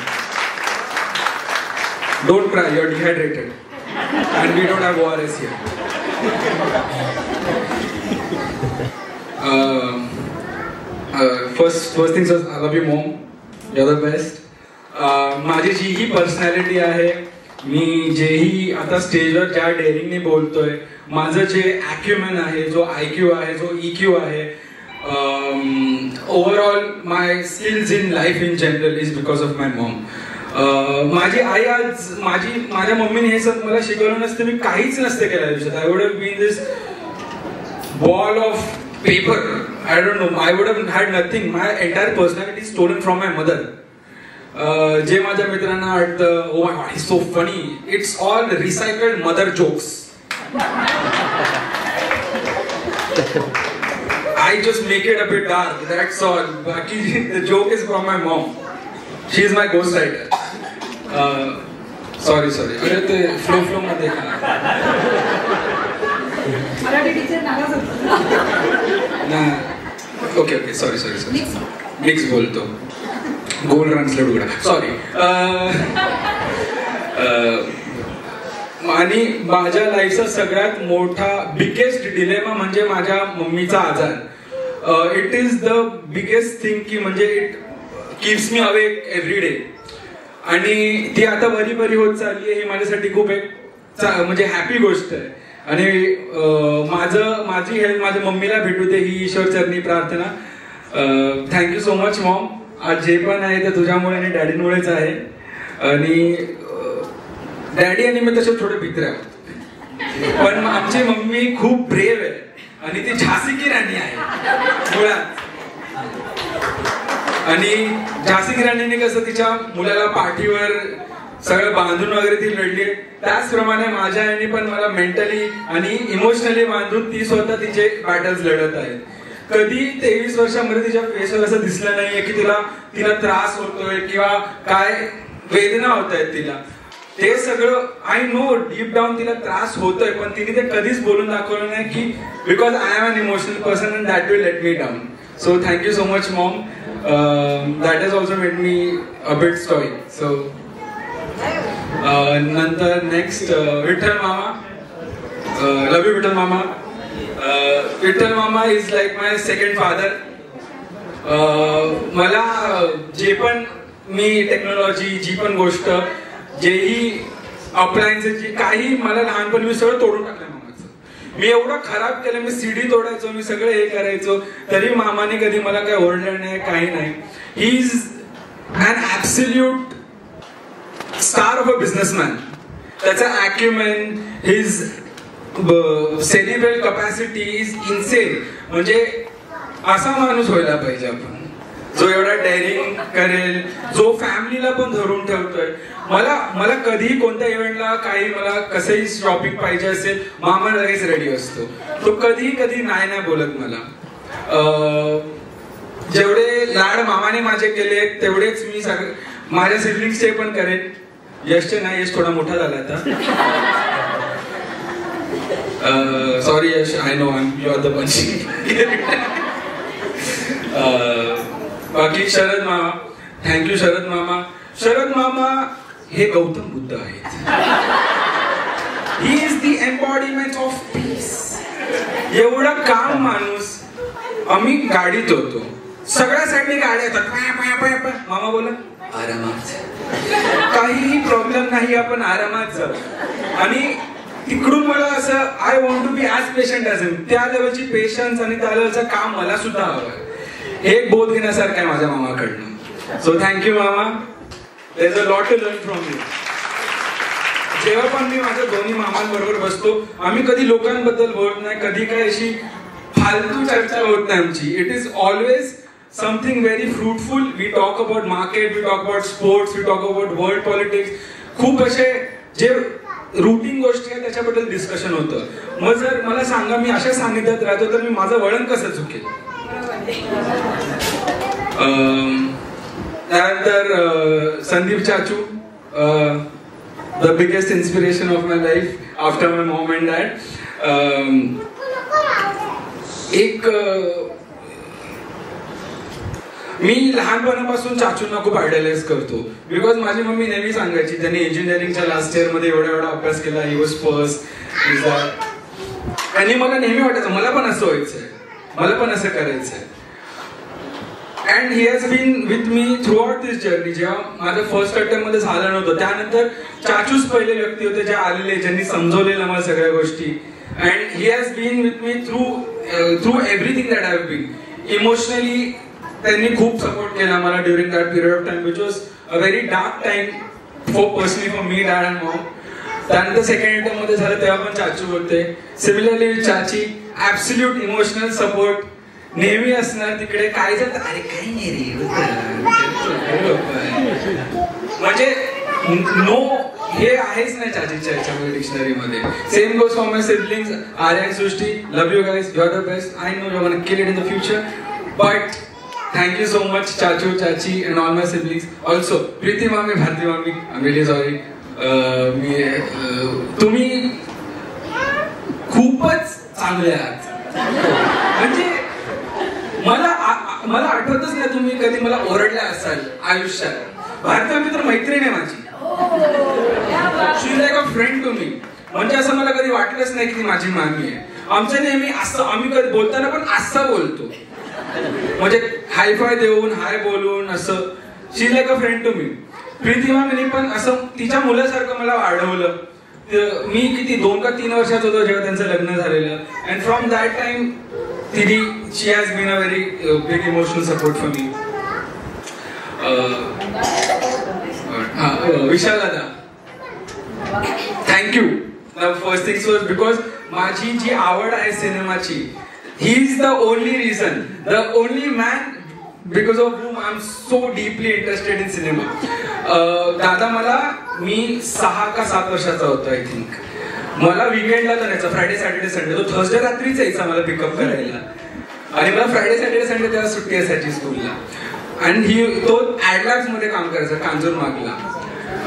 Don't cry, you're dehydrated. And we don't have ORS here. First things first, I love you, Mom. You're the best. माझी जी ही personality आहे, मी जेही आता स्टेजवर ज्या डेअरिंगने बोलतोय, माझं जे ॲक्युमेन आहे, जो IQ आहे, जो EQ आहे, overall my skills in life in general is because of my Maugham. माझी आई आज माझ्या मम्मीने हे सगळं मला शिकवलं नसतं, मी काहीच नसते केलं आयुष्यात. I would have been this ball of paper. I don't know, I would have had nothing. My entire personality stolen from my mother. जे माझ्या मित्रांना वाटतं oh my god he so funny, it's all recycled mother jokes. I just make it a bit dark, that's all. The joke is from my mom. She is my ghostwriter. Sorry. अरे ते flow मध्ये Marathi teacher नाराज होतो ना. Okay sorry mix बोलतो. गोल translate उघडा. Sorry. आणि माझ्या लाईफचा सगळ्यात मोठा बिगेस्ट डिलेमा म्हणजे माझ्या मम्मीचा आजार. It is the biggest thing की म्हणजे it keeps me awake every day. आणि ती आता बरी होत चालली आहे, ही माझ्यासाठी खूप एक म्हणजे हॅपी गोष्ट आहे. आणि माझी हेल्थ माझ्या मम्मीला भेटू दे ही ईश्वर चरणी प्रार्थना. Thank you so much Maugham. आज जे पण आहे ते तुझ्यामुळे आणि डॅडीमुळेच आहे. आणि डॅडी आणि मी तसे थोडे भित्रे आहोत, पण आमची मम्मी खूप ब्रेव आहे आणि ती झाशी की राणी आहे मुळात. आणि झाशी की राणीने कसं तिच्या मुलाला पाठीवर सगळं बांधून वगैरे ती लढली, त्याचप्रमाणे माझ्या आईने पण मला मेंटली आणि इमोशनली बांधून ती स्वतः तिचे बॅटल्स लढत आहेत. कधी 23 वर्षांमध्ये तिच्या फेसवर असं दिसलं नाहीये की तिला त्रास होतोय किंवा काय वेदना होत आहेत तिला. ते सगळं आय नो डीप डाऊन तिला त्रास होतोय, पण तिने ते कधीच बोलून दाखवलं नाही की because I am an emotional person and that will let me down. So thank you so much mom. That has also made me a bit story. So नंतर नेक्स्ट विठ्ठल मामा. लव यू विठ्ठल मामा. विठ्ठल मामा is like my second father. मला जे पण मी technology जी पण गोष्ट जेही अप्लायन्सेसची काही मला लहानपणी मी सगळं तोडून टाकलं मामाचं. मी एवढं खराब केलं, मी सीडी तोडायचो, मी सगळं हे करायचो, तरी मामाने कधी मला काही ओरडलं नाही, काही नाही. He is an absolute star of a businessman. त्याचा acumen, his cerebral capacity is insane. म्हणजे असा माणूस व्हायला पाहिजे आपण. जो एवढा डेअरिंग करेल, जो फॅमिलीला पण धरून ठेवतोय. मला कधीही कोणत्या इव्हेंटला काही मला कसंही शॉपिंग पाहिजे असेल, मामा लगेच रेडी असतो. तो कधी नाही बोलत मला. जेवढे लाड मामाने माझे केले तेवढेच मी माझ्या सिबलिंग्सचे पण करेन. यशचे नाही, यश थोडा मोठा झाला आता. Sorry Yash, I know you are the punching. बाकी शरद मामा, थँक्यू शरद मामा. शरद मामा हे गौतम बुद्ध आहेत. ही is the embodiment of peace. एवढा काम माणूस. आम्ही गाडीत होतो, सगळ्या साईडने गाड्या येतात. मामा बोला आरामात, काहीही प्रॉब्लेम नाही, आपण आरामात जाऊ. आणि तिकडून मला असं I want to be as patient as him. त्या लेवलची पेशन्स आणि त्या लेवलचं काम मला सुद्धा हवं. हे एक बोध घेण्यासारखं आहे माझ्या मामाकडनं. सो थँक्यू मामा. There is a lot to learn from you. जेव्हा पण मी माझ्या दोन्ही मामांबरोबर बसतो, आम्ही कधी लोकांबद्दल बोलत नाही, कधी काय अशी फालतू चर्चा होत नाही आमची. It is always something very fruitful. We talk about market, we talk about sports, we talk about world politics. खूप असे जे रुटीन गोष्टी आहेत त्याच्याबद्दल डिस्कशन होतं. मग जर मला सांगा, मी अशा सानिध्यात राहतो तर मी माझं वळण कसं चुकेल. त्यानंतर संदीप चाचू, the biggest inspiration of my life after my Maugham and dad. एक मी लहानपणापासून चाचूंना खूप आयडलाइज करतो. बिकॉज माझी मम्मी नेहमी सांगायची, त्यांनी इंजिनिअरिंगच्या लास्ट इयर मध्ये एवढा अभ्यास केला, ही वॉज फर्स्ट. आणि मला नेहमी वाटायचं मला पण असं व्हायचंय, मला पण असं करायचंय. And he has been with me throughout this journey. जेव्हा माझं फर्स्ट अटेम्प्ट मध्ये झालं नव्हतं, त्यानंतर चाचूच पहिले व्यक्ती होते जे आलेले, ज्यांनी समजवलेलं मला सगळ्या गोष्टी. And he has been with me through everything that I have been. Emotionally त्यांनी खूप सपोर्ट केला मला during that period of time, which was a very dark time personally for me, dad and mom. त्यानंतर second attempt मध्ये झालं तेव्हा पण चाचू होते. सिमिलरली विथ चाची, ऍब्सोल्यूट इमोशनल सपोर्ट नेहमी असणार तिकडे. काय जात अरे काही नाही रे, म्हणजे नो हे आहेच नाही चाचीच्या याच्यामध्ये डिक्शनरीमध्ये. Same goes for my siblings Arya, Srishti. Love you guys, you are the best. I know you are gonna kill it in the future, but thank you so much Chachu, Chachi and all my siblings. Also Preeti Mami, Bharti Mami, I'm really sorry. तुम्ही खूपच चांगले आहात. म्हणजे मला आठवतच नाही तुम्ही कधी मला ओरडल्या असाल आयुष्यात. भारती मामी तर मैत्रीण आहे माझी. She is like a friend to me. म्हणजे असं मला कधी वाटलंच नाही की ती माझी मामी आहे. आमचं नेहमी असं, आम्ही कधी बोलताना पण असं बोलतो, म्हणजे हायफाय देऊन हाय बोलून असं. She is like a friend to me. Preeti मामीने पण असं तिच्या मुलासारखं मला वाढवलं. मी किती 2 का 3 वर्षात होतो जेव्हा त्यांचं लग्न झालेलं. अँड फ्रॉम दॅट टाइम तिने she has been a very big emotional support for me. Vishal दादा, thank you. The first things was because माझी जी आवड आहे सिनेमाची, he is the only reason, the only man because of whom I am so deeply interested in cinema. दादा मला, मी 6 का 7 वर्षाचा होतो आय थिंक. मला वीकेंडला तर यायचा, फ्रायडे सॅटर्डे संडे. तो थर्सडे रात्रीच यायचा मला पिकअप करायला. आणि मला फ्रायडे सॅटर्डे संडे तेव्हा सुट्टी असायची स्कूलला. आणि तो ऍडलॅब्स मध्ये काम करायचा कांजूरमार्गला.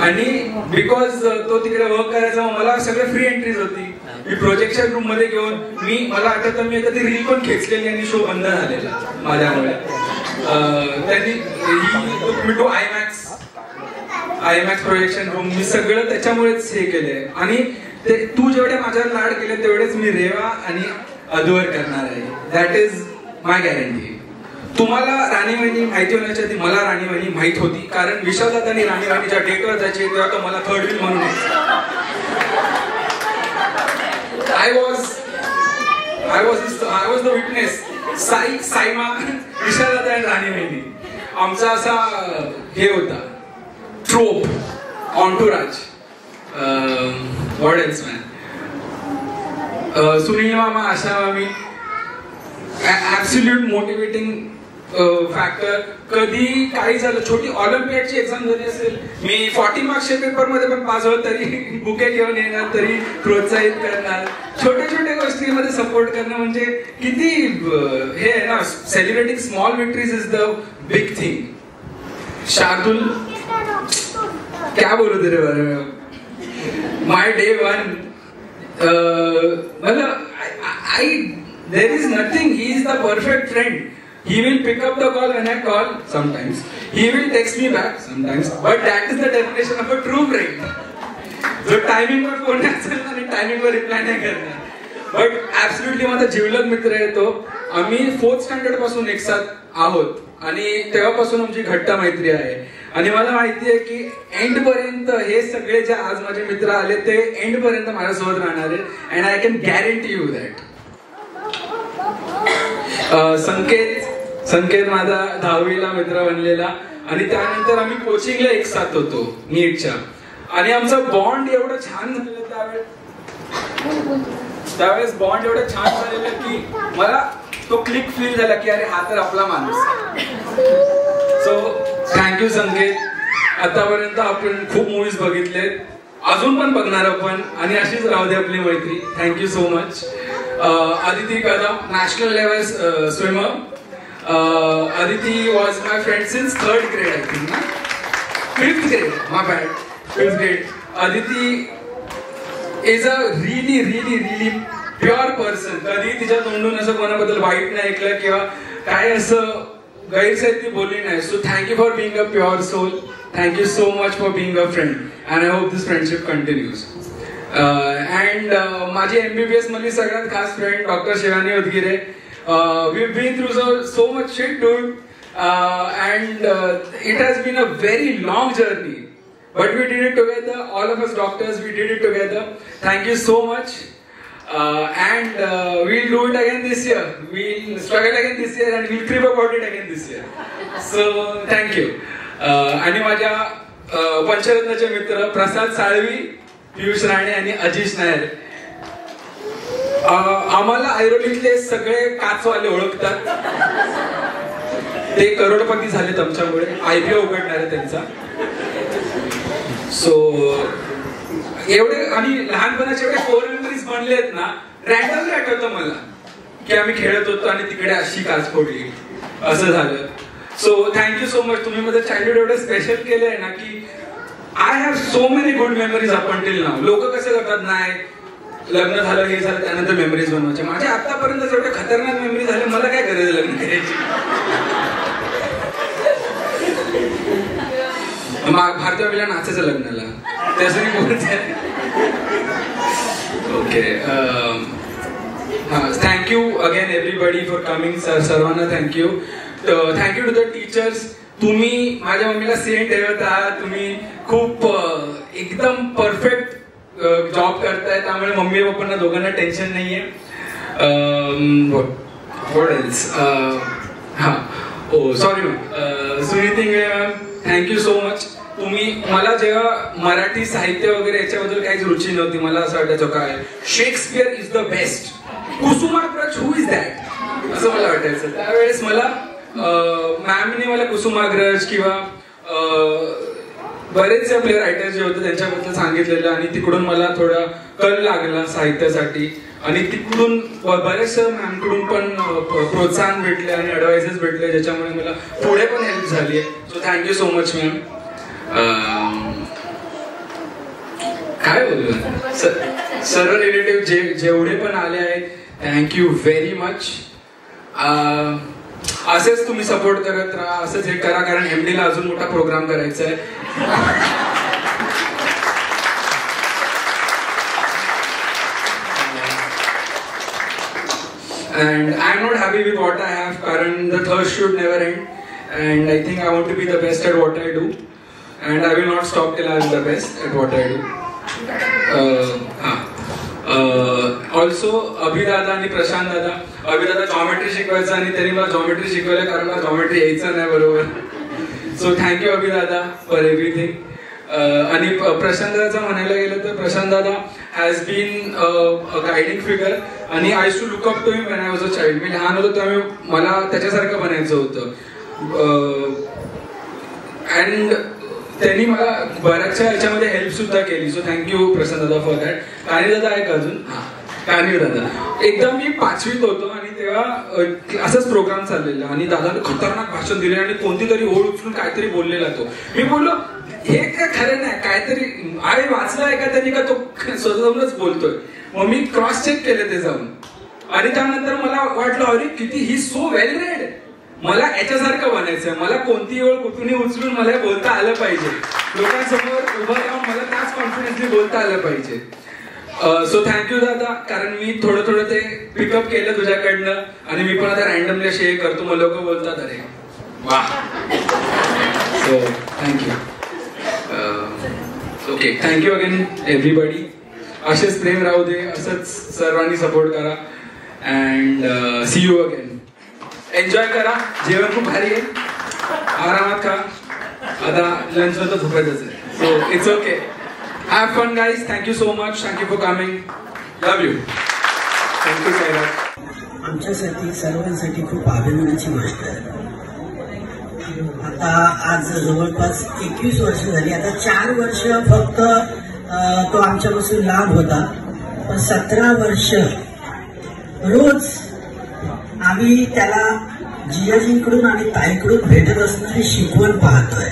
आणि बिकॉज तो तिकडे वर्क करायचा, मला सगळे फ्री एंट्रीज होती. मी प्रोजेक्शन रूम मध्ये घेऊन, मला आठवतं मी आता ती रील पण खेचलेली आणि शो बंद झालेला माझ्यामुळे. त्यांनी मी टू आयमॅक्स प्रोजेक्शन रूम, मी सगळं त्याच्यामुळेच हे केलंय. आणि ते तू जेवढे माझ्यावर लाड केले तेवढेच मी रेवा आणि अधूवर करणार आहे. That is my guarantee. तुम्हाला राणी वहिनी माहिती होण्याच्या आधी मला राणी वहिनी माहित होती, कारण विशालदादांनी राणी वहिनीच्या डेटवर जायचे तेव्हा तो मला थर्ड व्हील म्हणून I was the witness. Saima, विशालदादा आणि राणी वहिनी आमचा असा हे होता troupe, entourage. What else man. Sunil मामा, आशा मामी, ऍब्सोल्यूट मोटिवेटिंग फॅक्टर. कधी काही झालं, छोटी ऑलिम्पियाडची एक्झाम झाली असेल, मी 40 मार्क्सच्या पेपरमध्ये पण पास होत तरी बुके घेऊन येणार, तरी प्रोत्साहित करणार. छोट्या छोट्या गोष्टींमध्ये सपोर्ट करणं म्हणजे किती हे आहे ना. Celebrating small victories is the big thing. Shardul क्या बोलू तेरे बारे में. माय डे वन मतलब there is nothing. He is the perfect friend. He will pick up the call when I call sometimes. He will text me back sometimes. But that is the definition of a true friend. जो timing वर phone असेल आणि timing वर reply नाही करणार. But absolutely माझा जिवलग मित्र आहे तो. आम्ही 4th स्टँडर्ड पासून एक साथ आहोत आणि तेव्हापासून आमची घट्ट मैत्री आहे. आणि मला माहिती आहे की एंड पर्यंत हे सगळे जे आज माझे मित्र आले ते एंड पर्यंत माझ्यासोबत राहणार आहेत. And I can guarantee you that. Sanket माझा 10वीला मित्र बनलेला आणि त्यानंतर आम्ही कोचिंगला एक साथ होतो नीटच्या. आणि आमचा बॉन्ड एवढं छान झालेलं त्यावेळेस बॉन्ड एवढं छान झालेलं की मला तो क्लिक फील झाला की अरे हा तर आपला माणूस. सो थँक्यू संकेत. आतापर्यंत आपण खूप मूवीज बघितलेत, अजून पण बघणार आपण आणि अशीच राहू दे आपली मैत्री. Thank you so much. Aditi Kadam, national level swimmer. Aditi was my friend since 3rd grade, I think. 5th grade, my bad. 5th grade. Aditi is a really pure person. कधी तिच्या तोंडून असं कोणाबद्दल वाईट नाही ऐकलं किंवा काय असं गैरसैती बोलली नाही. So thank you for being a pure soul. Thank you so much for being a friend and I hope this friendship continues. And माझी MBBS मधली सगळ्यात खास friend doctor Shivani Udgire. we've been through so much shit, dude, and it has been a very long journey, but we did it together. All of us doctors, we did it together. Thank you so much. And we'll do it again this year. We'll struggle again this year and we'll crib about it again this year. So thank you. आणि माझ्या पंचरत्नाचे मित्र प्रसाद साळवी, पियुष राणे आणि अजिश नायर. आम्हाला ऐरोलीतले सगळे काचवाले ओळखतात. ते करोडपती झालेत आमच्यामुळे. IPO उघडणार आहे त्यांचा. सो एवढे आणि लहानपणाचे एवढे 4 मेमरीज बनले आहेत ना. रॅन्डमली आठवतं मला की आम्ही खेळत होतो आणि तिकडे अशी काच फोडली, असं झालं. So thank you so much. तुम्ही माझं चाइल्डहुड एवढं स्पेशल केलं आहे ना की I have so many good memories up until now. लोक कसं करतात, नाही लग्न झालं हे झालं त्यानंतर मेमरीज बनवायच्या. माझ्या आतापर्यंत जेवढे खतरनाक मेमरी झाले, मला काय गरज आहे लग्न करायची. भारतीय विला नाचायचं लग्नाला त्यासाठी बोलते. Okay, thank you again everybody for coming. सर्वांना thank you. Thank you to the teachers. तुम्ही माझ्या मम्मीला सेंट ठेवत आहात. तुम्ही खूप एकदम परफेक्ट जॉब करताय, त्यामुळे मम्मी पप्पांना दोघांना टेन्शन नाहीये. What else. हां, oh sorry ma'am. Suniti Ingle ma'am, thank you so much. तुम्ही मला जेव्हा मराठी साहित्य वगैरे याच्याबद्दल काहीच रुची नव्हती. मला असं वाटायचं काय Shakespeare is the best, Kusumagraj who is that, असं मला वाटायचं. त्यावेळेस मला मॅमने मला कुसुमाग्रज किंवा बरेचसे प्ले रायटर जे होते त्यांच्याबद्दल सांगितलेलं आणि तिकडून मला थोडा कल लागला साहित्यासाठी. आणि तिकडून बरेचशा मॅमकडून पण प्रोत्साहन भेटले आणि ॲडवायसेस भेटले, ज्याच्यामुळे मला पुढे पण हेल्प झाली आहे. So thank you so much ma'am. काय बोलू, सर्व रिलेटिव्ह जेवढे पण आले आहेत, थँक्यू व्हेरी मच. असेच तुम्ही सपोर्ट करत राहा, असंच हे करा, कारण MD ला अजून मोठा प्रोग्राम करायचा आहे. And I'm not happy with what I have, कारण the thirst should never end, and I think I want to be the best at what I do, and I will not stop till I'm the best at what I do. Also अभिदादा आणि प्रशांत दादा. अभिदादा geometry शिकवायचा आणि त्यांनी मला geometry शिकवलं, कारण मला geometry यायचं नाही बरोबर. सो थँक्यू अभिदादा फॉर एव्हरीथिंग. आणि प्रशांत दादाचं म्हणायला गेलं तर प्रशांत दादा has been a guiding figure आणि I too look up to him when I was a child. मी लहान होतो त्यामुळे मला त्याच्यासारखं बनायचं होतं. अँड त्यांनी मला बऱ्याचशा याच्यामध्ये हेल्प सुद्धा केली. सो थँक्यू प्रशांत दादा फॉर दॅट. कानी दादा आहे का अजून? कानी दादा. एकदा मी 5वीत होतो आणि तेव्हा असंच प्रोग्राम चाललेला आणि दादाने खतरनाक भाषण दिले आणि कोणती तरी ओळ उचलून काहीतरी बोललेला तो. मी बोललो हे काय खरं नाही, काहीतरी आहे वाचलंय का त्यांनी का तो स्वतःच बोलतोय. मग मी क्रॉस चेक केले ते जाऊन आणि त्यानंतर मला वाटलं अरे किती ही सो वेल रेड, मला याच्यासारखं बनायचंय. मला कोणती ओळ कुठूनही उचलून मला बोलता आलं पाहिजे, लोकांसमोर उभं राहून मला त्याच कॉन्फिडन्सली बोलता आलं पाहिजे. सो थँक्यू दादा, कारण मी थोडं थोडं ते पिकअप केलं तुझ्याकडनं आणि मी पण आता रॅन्डमली असे हे करतो, मग लोक बोलतात अरे वा. So thank you. Okay, thank you again everybody. असेच प्रेम राहू दे, असंच सर्वांनी सपोर्ट करा and see you again. Enjoy करा, जेवण खूप भारी आहे, आरामात खा. आता लंच नंतर झोपायचंच आहे. So it's okay. Have fun guys. Thank you so much. Thank you for coming. Love you. Thank you Sairaj. आमच्यासाठी सर्वांसाठी खूप अभिमानाची गोष्ट आहे. आता आज जवळपास 21 वर्ष झाली. आता 4 वर्ष फक्त तो आमच्यापासून लांब होता, पण 17 वर्ष रोज आम्ही त्याला जियाजींकडून आणि ताईकडून भेटत असणारी शिकवण पाहतोय.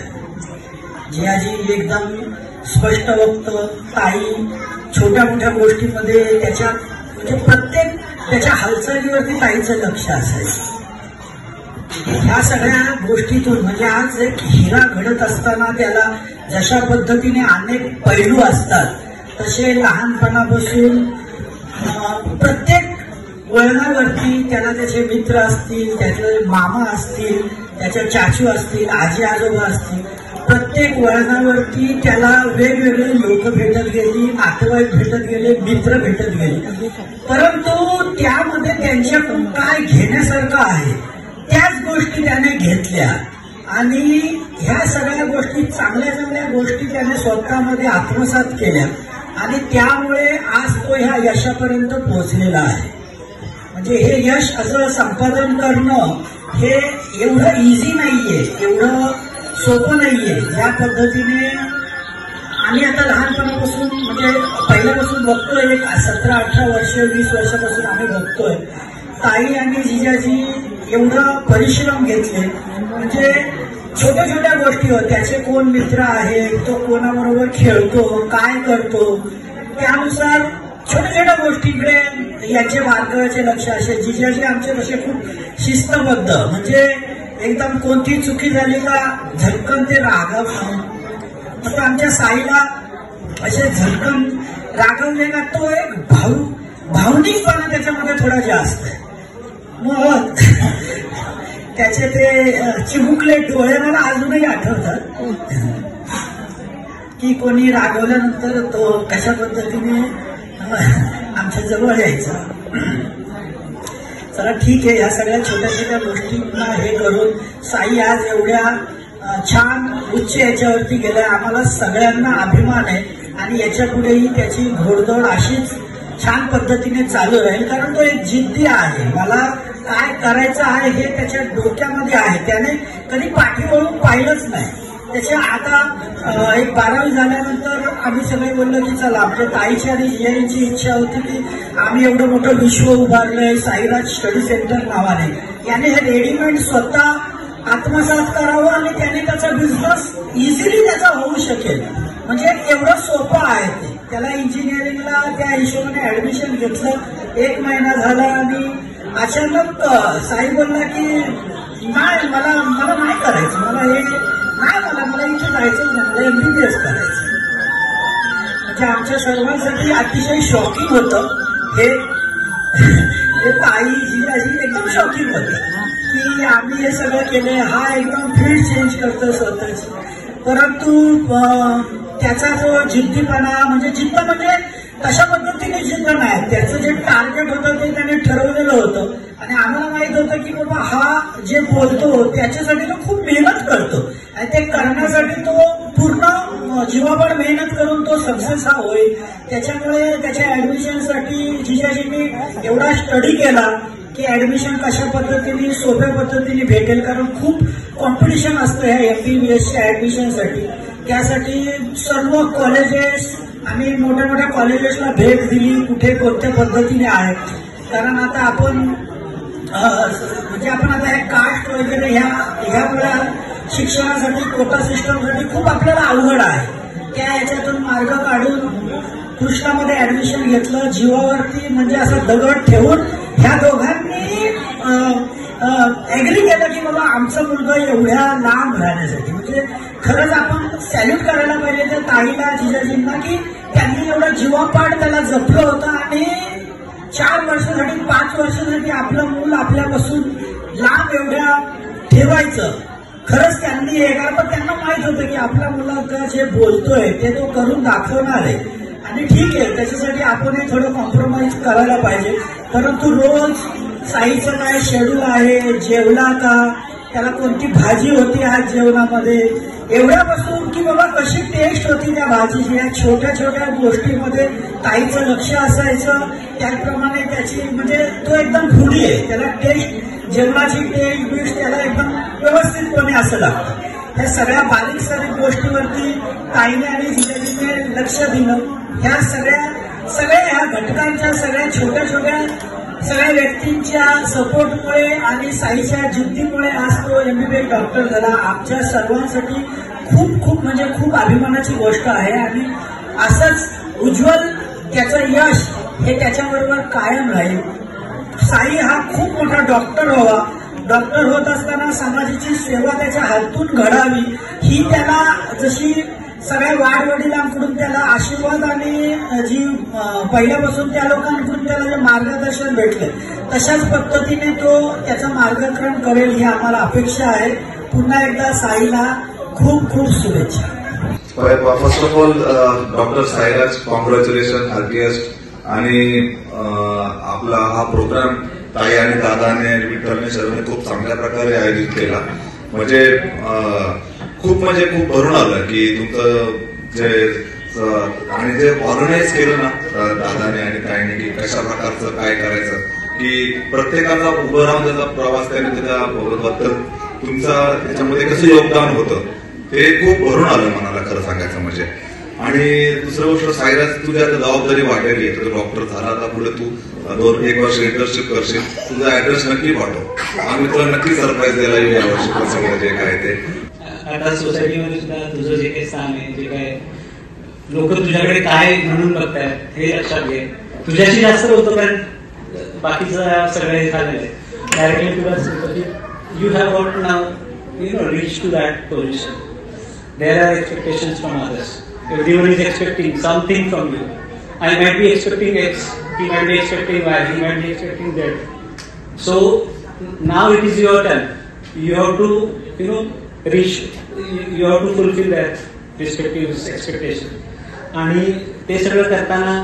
जियाजी एकदम स्पष्ट वक्तं, ताई छोट्या मोठ्या गोष्टीमध्ये त्याच्या म्हणजे प्रत्येक त्याच्या हालचालीवरती ताईचं लक्ष असायचं. ह्या सगळ्या गोष्टीतून म्हणजे आज एक हिरा घडत असताना त्याला जशा पद्धतीने अनेक पैलू असतात तसे लहानपणापासून प्रत्येक वळणावरती त्याला त्याचे मित्र असतील, त्याचे मामा असतील, त्याच्या चाचू असतील, आजी आजोबा असतील, प्रत्येक वळणावरती त्याला वेगवेगळे लोक भेटत गेली, नातेवाईक भेटत गेले, मित्र भेटत गेले. परंतु त्यामध्ये त्यांच्याकडून काय घेण्यासारखं आहे त्याच गोष्टी त्याने घेतल्या आणि ह्या सगळ्या गोष्टी चांगल्या चांगल्या गोष्टी त्याने स्वतःमध्ये आत्मसात केल्या आणि त्यामुळे आज तो ह्या यशापर्यंत पोहोचलेला आहे. म्हणजे हे यश असं संपादन करणं हे एवढं इझी नाहीये, एवढं सोपं नाहीये. या पद्धतीने आम्ही आता लहानपणापासून म्हणजे पहिल्यापासून बघतोय, 17-18 वर्ष 20 वर्षापासून आम्ही बघतोय. ताई आणि जिजाजी एवढं परिश्रम घेतले, म्हणजे छोट्या छोट्या गोष्टीवर त्याचे कोण मित्र आहेत, तो कोणाबरोबर खेळतो, काय करतो, त्यानुसार छोट्या छोट्या गोष्टीकडे याचे बारकाव्याचे लक्ष असेल. जिजाजी आमचे कसे खूप शिस्तबद्ध, म्हणजे एकदम कोणती चुकी झाली का झटकन ते रागवणं. तर आमच्या साईला असे झटकन रागवले का तो एक भावनिकपणा त्याच्यामध्ये थोडा जास्त आहे. मग त्याचे ते चिमुकले डोळे मला अजूनही आठवतात की कोणी रागवल्यानंतर तो कशा पद्धतीने आमच्या जवळ यायचा. चला ठीक आहे, या सगळ्या छोट्या छोट्या गोष्टींना हे करून साई आज एवढ्या छान उच्च याच्यावरती गेलाय. आम्हाला सगळ्यांना अभिमान आहे आणि याच्या पुढेही त्याची घोडदौड अशीच छान पद्धतीने चालू राहील, कारण तो एक जिद्दी आहे. मला काय करायचं आहे हे त्याच्या डोक्यामध्ये आहे. त्याने कधी पाठीवळून पाहिलंच नाही. त्याच्या आता एक 12वी झाल्यानंतर आम्ही सगळे बोललो की चला आपल्या ताईची आणि जियाची इच्छा होती की आम्ही एवढं मोठं विश्व उभारलंय साईराज स्टडी सेंटर नावाने, याने हे रेडीमेड स्वतः आत्मसात करावं आणि त्याने त्याचा बिझनेस इझिली त्याचा होऊ शकेल. म्हणजे एवढं सोपं आहे ते. त्याला इंजिनिअरिंगला त्या हिशोबाने ऍडमिशन घेतलं, 1 महिना झाला आणि अचानक साई बोलला की नाही मला नाही करायचं, मला हे नाही, मला इथे जायचंच नाही, मला MBBS करायचं. म्हणजे आमच्या सर्वांसाठी अतिशय शॉकिंग होतं हे. ताई जिजाजी एकदम शॉकिंग होतं की आम्ही हे सगळं केले, हा एकदम फील्ड चेंज करतो स्वतःची. परंतु त्याचा जो जिद्दीपणा म्हणजे जिद्द म्हणजे तशा पद्धतीने जिद्द नाही, त्याचं जे टार्गेट होतं ते त्याने ठरवलेलं होतं आणि आम्हाला माहित होतं की बाबा हा जे बोलतो त्याच्यासाठी तो खूप मेहनत करतो आणि ते करण्यासाठी तो पूर्ण जीवावर मेहनत करून तो सक्सेस हा होईल. त्याच्यामुळे त्याच्या ऍडमिशनसाठी जिजाजींनी एवढा स्टडी केला की ऍडमिशन कशा पद्धतीने सोप्या पद्धतीने भेटेल, कारण खूप कॉम्पिटिशन असतं ह्या MBBSच्या ऍडमिशनसाठी. त्यासाठी सर्व कॉलेजेस आम्ही मोठ्या मोठ्या कॉलेजेसला भेट दिली, कुठे कोणत्या पद्धतीने आहे. कारण आता आपण म्हणजे आपण आता हे कास्ट वगैरे ह्या शिक्षणासाठी कोटा सिस्टमसाठी खूप आपल्याला अवघड आहे. त्या याच्यातून मार्ग काढून कृष्णामध्ये ऍडमिशन घेतलं. जीवावरती म्हणजे असं दगड ठेवून ह्या दोघांनी ऍग्री केलं की बाबा आमचा मुलगा एवढ्या लांब राहण्यासाठी. म्हणजे खरंच आपण सॅल्यूट करायला पाहिजे त्या ताईला जिजाजींना की त्यांनी एवढा जीवापाड त्याला जपलं होतं आणि 4 वर्षासाठी 5 वर्षासाठी आपलं मूल आपल्यापासून लांब एवढ्या ठेवायचं. खरंच त्यांनी हे कारण पण त्यांना माहित होतं की आपल्या मुलाला जे बोलतोय ते तो करून दाखवणार आहे. आणि ठीक आहे, त्याच्यासाठी आपणही थोडं कॉम्प्रोमाइज करायला पाहिजे. परंतु रोज साईचं काय शेड्यूल आहे, जेवला का, त्याला कोणती भाजी होती आज जेवणामध्ये, एवढ्यापासून की बाबा कशी टेस्ट होती त्या भाजीची, या छोट्या छोट्या गोष्टीमध्ये ताईचं लक्ष असायचं. त्याचप्रमाणे त्याची म्हणजे तो एकदम फुडी आहे, त्याला टेस्ट जेवणाची टेस्ट बिस्ट त्याला एकदम व्यवस्थितपणे असं लागतं. ह्या सगळ्या बारीक सारीक गोष्टीवरती ताईने आणि जिजाजीने लक्ष दिलं. ह्या सगळ्या ह्या घटकांच्या सगळ्या छोट्या छोट्या सगळ्या व्यक्तींच्या सपोर्टमुळे आणि साईच्या जिद्दीमुळे आज तो MBBS डॉक्टर झाला. आमच्या सर्वांसाठी खूप खूप म्हणजे खूप अभिमानाची गोष्ट आहे. आणि असंच उज्ज्वल त्याचं यश हे त्याच्याबरोबर कायम राहील. साई हा खूप मोठा डॉक्टर व्हावा. डॉक्टर होत असताना समाजाची सेवा त्याच्या हातून घडावी ही त्याला जशी सगळ्या वाडवडिलांकडून त्याला आशीर्वाद आणि जी पहिल्यापासून त्या लोकांकडून त्याला जे मार्गदर्शन भेटले तशाच पद्धतीने तो त्याचं मार्गक्रमण करेल ही आम्हाला अपेक्षा आहे. पुन्हा एकदा साईला खूप खूप शुभेच्छा. First of all doctor Sairaj, congratulation, happiest. आणि आपला हा प्रोग्राम ताई आणि दादाने विठ्ठलने सरने खूप चांगल्या प्रकारे आयोजित केला. म्हणजे खूप भरून आलं की तुमचं जे आणि जे ऑर्गनाईज केलं ना दादाने आणि ताईने की कशा प्रकारचं काय करायचं, की प्रत्येकाला उभं राहून त्याचा प्रवास त्याने त्याच्याबद्दल तुमचा त्याच्यामध्ये कसं योगदान होतं ते खूप भरून आलं मनाला खरं सांगायचं म्हणजे. आणि दुसरं गोष्ट साईराज तुझ्या जबाबदारी वाढलेली आहे. तुझं डॉक्टर झाला, आता पुढे तू 1 वर्ष इंटर्नशिप करशील. तुझा ऍड्रेस नक्की पाठव, आम्ही तुला नक्की सरप्राईज द्यायला येऊ या वर्षी सगळं जे काय ते. आता सोसायटीमध्ये सुद्धा तुझं जे काही स्थान आहे, जे काय लोक तुझ्याकडे काय म्हणून बघतायत हे लक्षात घे. तुझ्याशी जास्त होतं कारण बाकीचं सगळे झालेलं आहे. डायरेक्टली तुला यू हॅव गॉट नाव reach to that position. There are expectations from others. Everyone is expecting something from you. I might be expecting X, he might be expecting Y, he might be expecting Z. So now it is your turn. You have to, reach. You have to fulfill that respective expectation. आणि ते सगळं करताना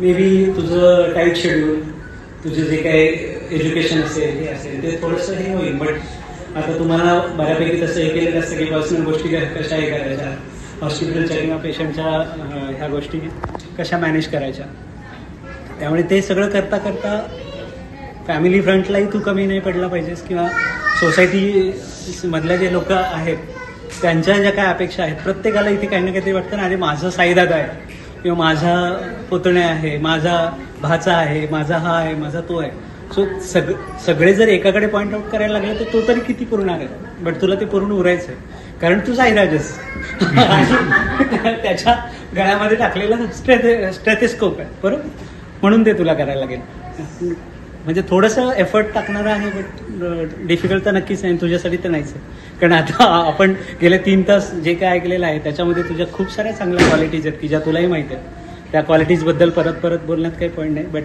may be तुझं tight schedule, तुझं जे काही education असेल हे असेल ते थोडंसं हे होईल. बट आता तुम्हाला बऱ्यापैकी तसं हे केलेलं असतं की पर्सनल गोष्टी कशाही करायच्या, हॉस्पिटलच्या किंवा पेशंटच्या ह्या गोष्टी कशा मॅनेज करायच्या. त्यामुळे ते सगळं करता करता फॅमिली फ्रंटलाही तू कमी नाही पडला पाहिजेस किंवा सोसायटी मधल्या जे लोक आहेत त्यांच्या ज्या काय अपेक्षा आहेत प्रत्येकाला इथे काही ना काहीतरी वाटतं ना, अरे माझा साईदादा आहे किंवा माझा पुतण्या आहे, माझा भाचा आहे, माझा हा आहे, माझा तो आहे. सो सगळे जर एकाकडे पॉईंट आउट करायला लागले तर तो तरी किती पुरणार आहे. बट तुला ते पुरून उरायचं आहे कारण तू साईराजच त्याच्या गळ्यामध्ये टाकलेला स्टेथेस्कोप आहे बरोबर, म्हणून ते तुला करायला लागेल. म्हणजे थोडंसं एफर्ट टाकणारं आहे बट डिफिकल्ट तर नक्कीच नाही, तुझ्यासाठी तर नाहीच आहे. कारण आता आपण गेले 3 तास जे काय ऐकलेलं आहे त्याच्यामध्ये तुझ्या खूप साऱ्या चांगल्या क्वालिटीज आहेत की ज्या तुलाही माहिती आहेत. त्या क्वालिटीजबद्दल परत बोलण्यात काही पॉईंट नाही. बट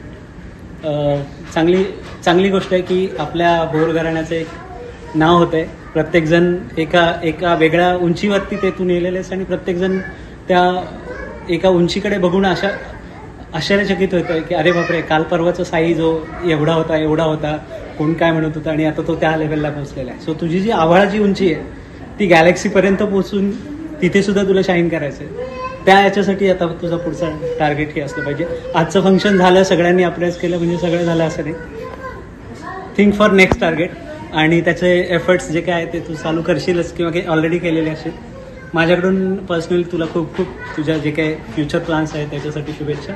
चांगली गोष्ट आहे की आपल्या भोर घराण्याचं एक नाव होतं आहे. प्रत्येकजण एका वेगळ्या उंचीवरती ते तू नेलेले आहेस आणि प्रत्येकजण त्या एका उंचीकडे बघून आश्चर्यचकित होतं की अरे बापरे, काल परवाचा साई जो एवढा होता कोण काय म्हणत होता आणि आता तो त्या लेवलला पोहोचलेला आहे. सो तुझी जी आव्हाळाची उंची आहे ती गॅलेक्सीपर्यंत पोहोचून तिथे सुद्धा तुला शाईन करायचं आहे. त्या याच्यासाठी आता तुझा पुढचा टार्गेट हे असलं पाहिजे. आजचं फंक्शन झालं, सगळ्यांनी अप्रेस केलं म्हणजे सगळं झालं असं नाही. थिंक फॉर नेक्स्ट टार्गेट आणि त्याचे एफर्ट्स जे काय ते तू चालू करशीलच किंवा काही ऑलरेडी केलेले असेल. माझ्याकडून पर्सनली तुला खूप खूप तुझ्या जे काही फ्युचर प्लॅन्स आहेत त्याच्यासाठी शुभेच्छा.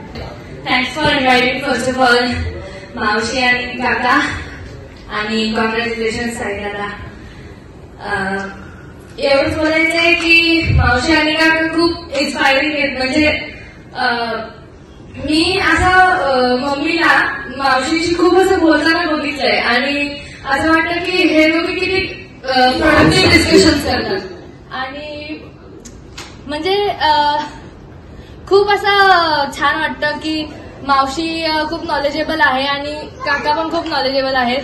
Thanks for inviting first of all मावशी आणि काका आणि कॉंग्रॅच्युलेशन साई दादा. एवढंच बोलायचं आहे की मावशी आणि काका खूप इन्स्पायरिंग आहेत. म्हणजे मी असं मम्मीला मावशीशी खूप असं बोलताना बघितलंय आणि असं वाटतं की हे लोक किती प्रोडक्टिव्ह डिस्कशन करतात आणि म्हणजे खूप असं छान वाटतं की मावशी खूप नॉलेजेबल आहे आणि काका पण खूप नॉलेजेबल आहेत.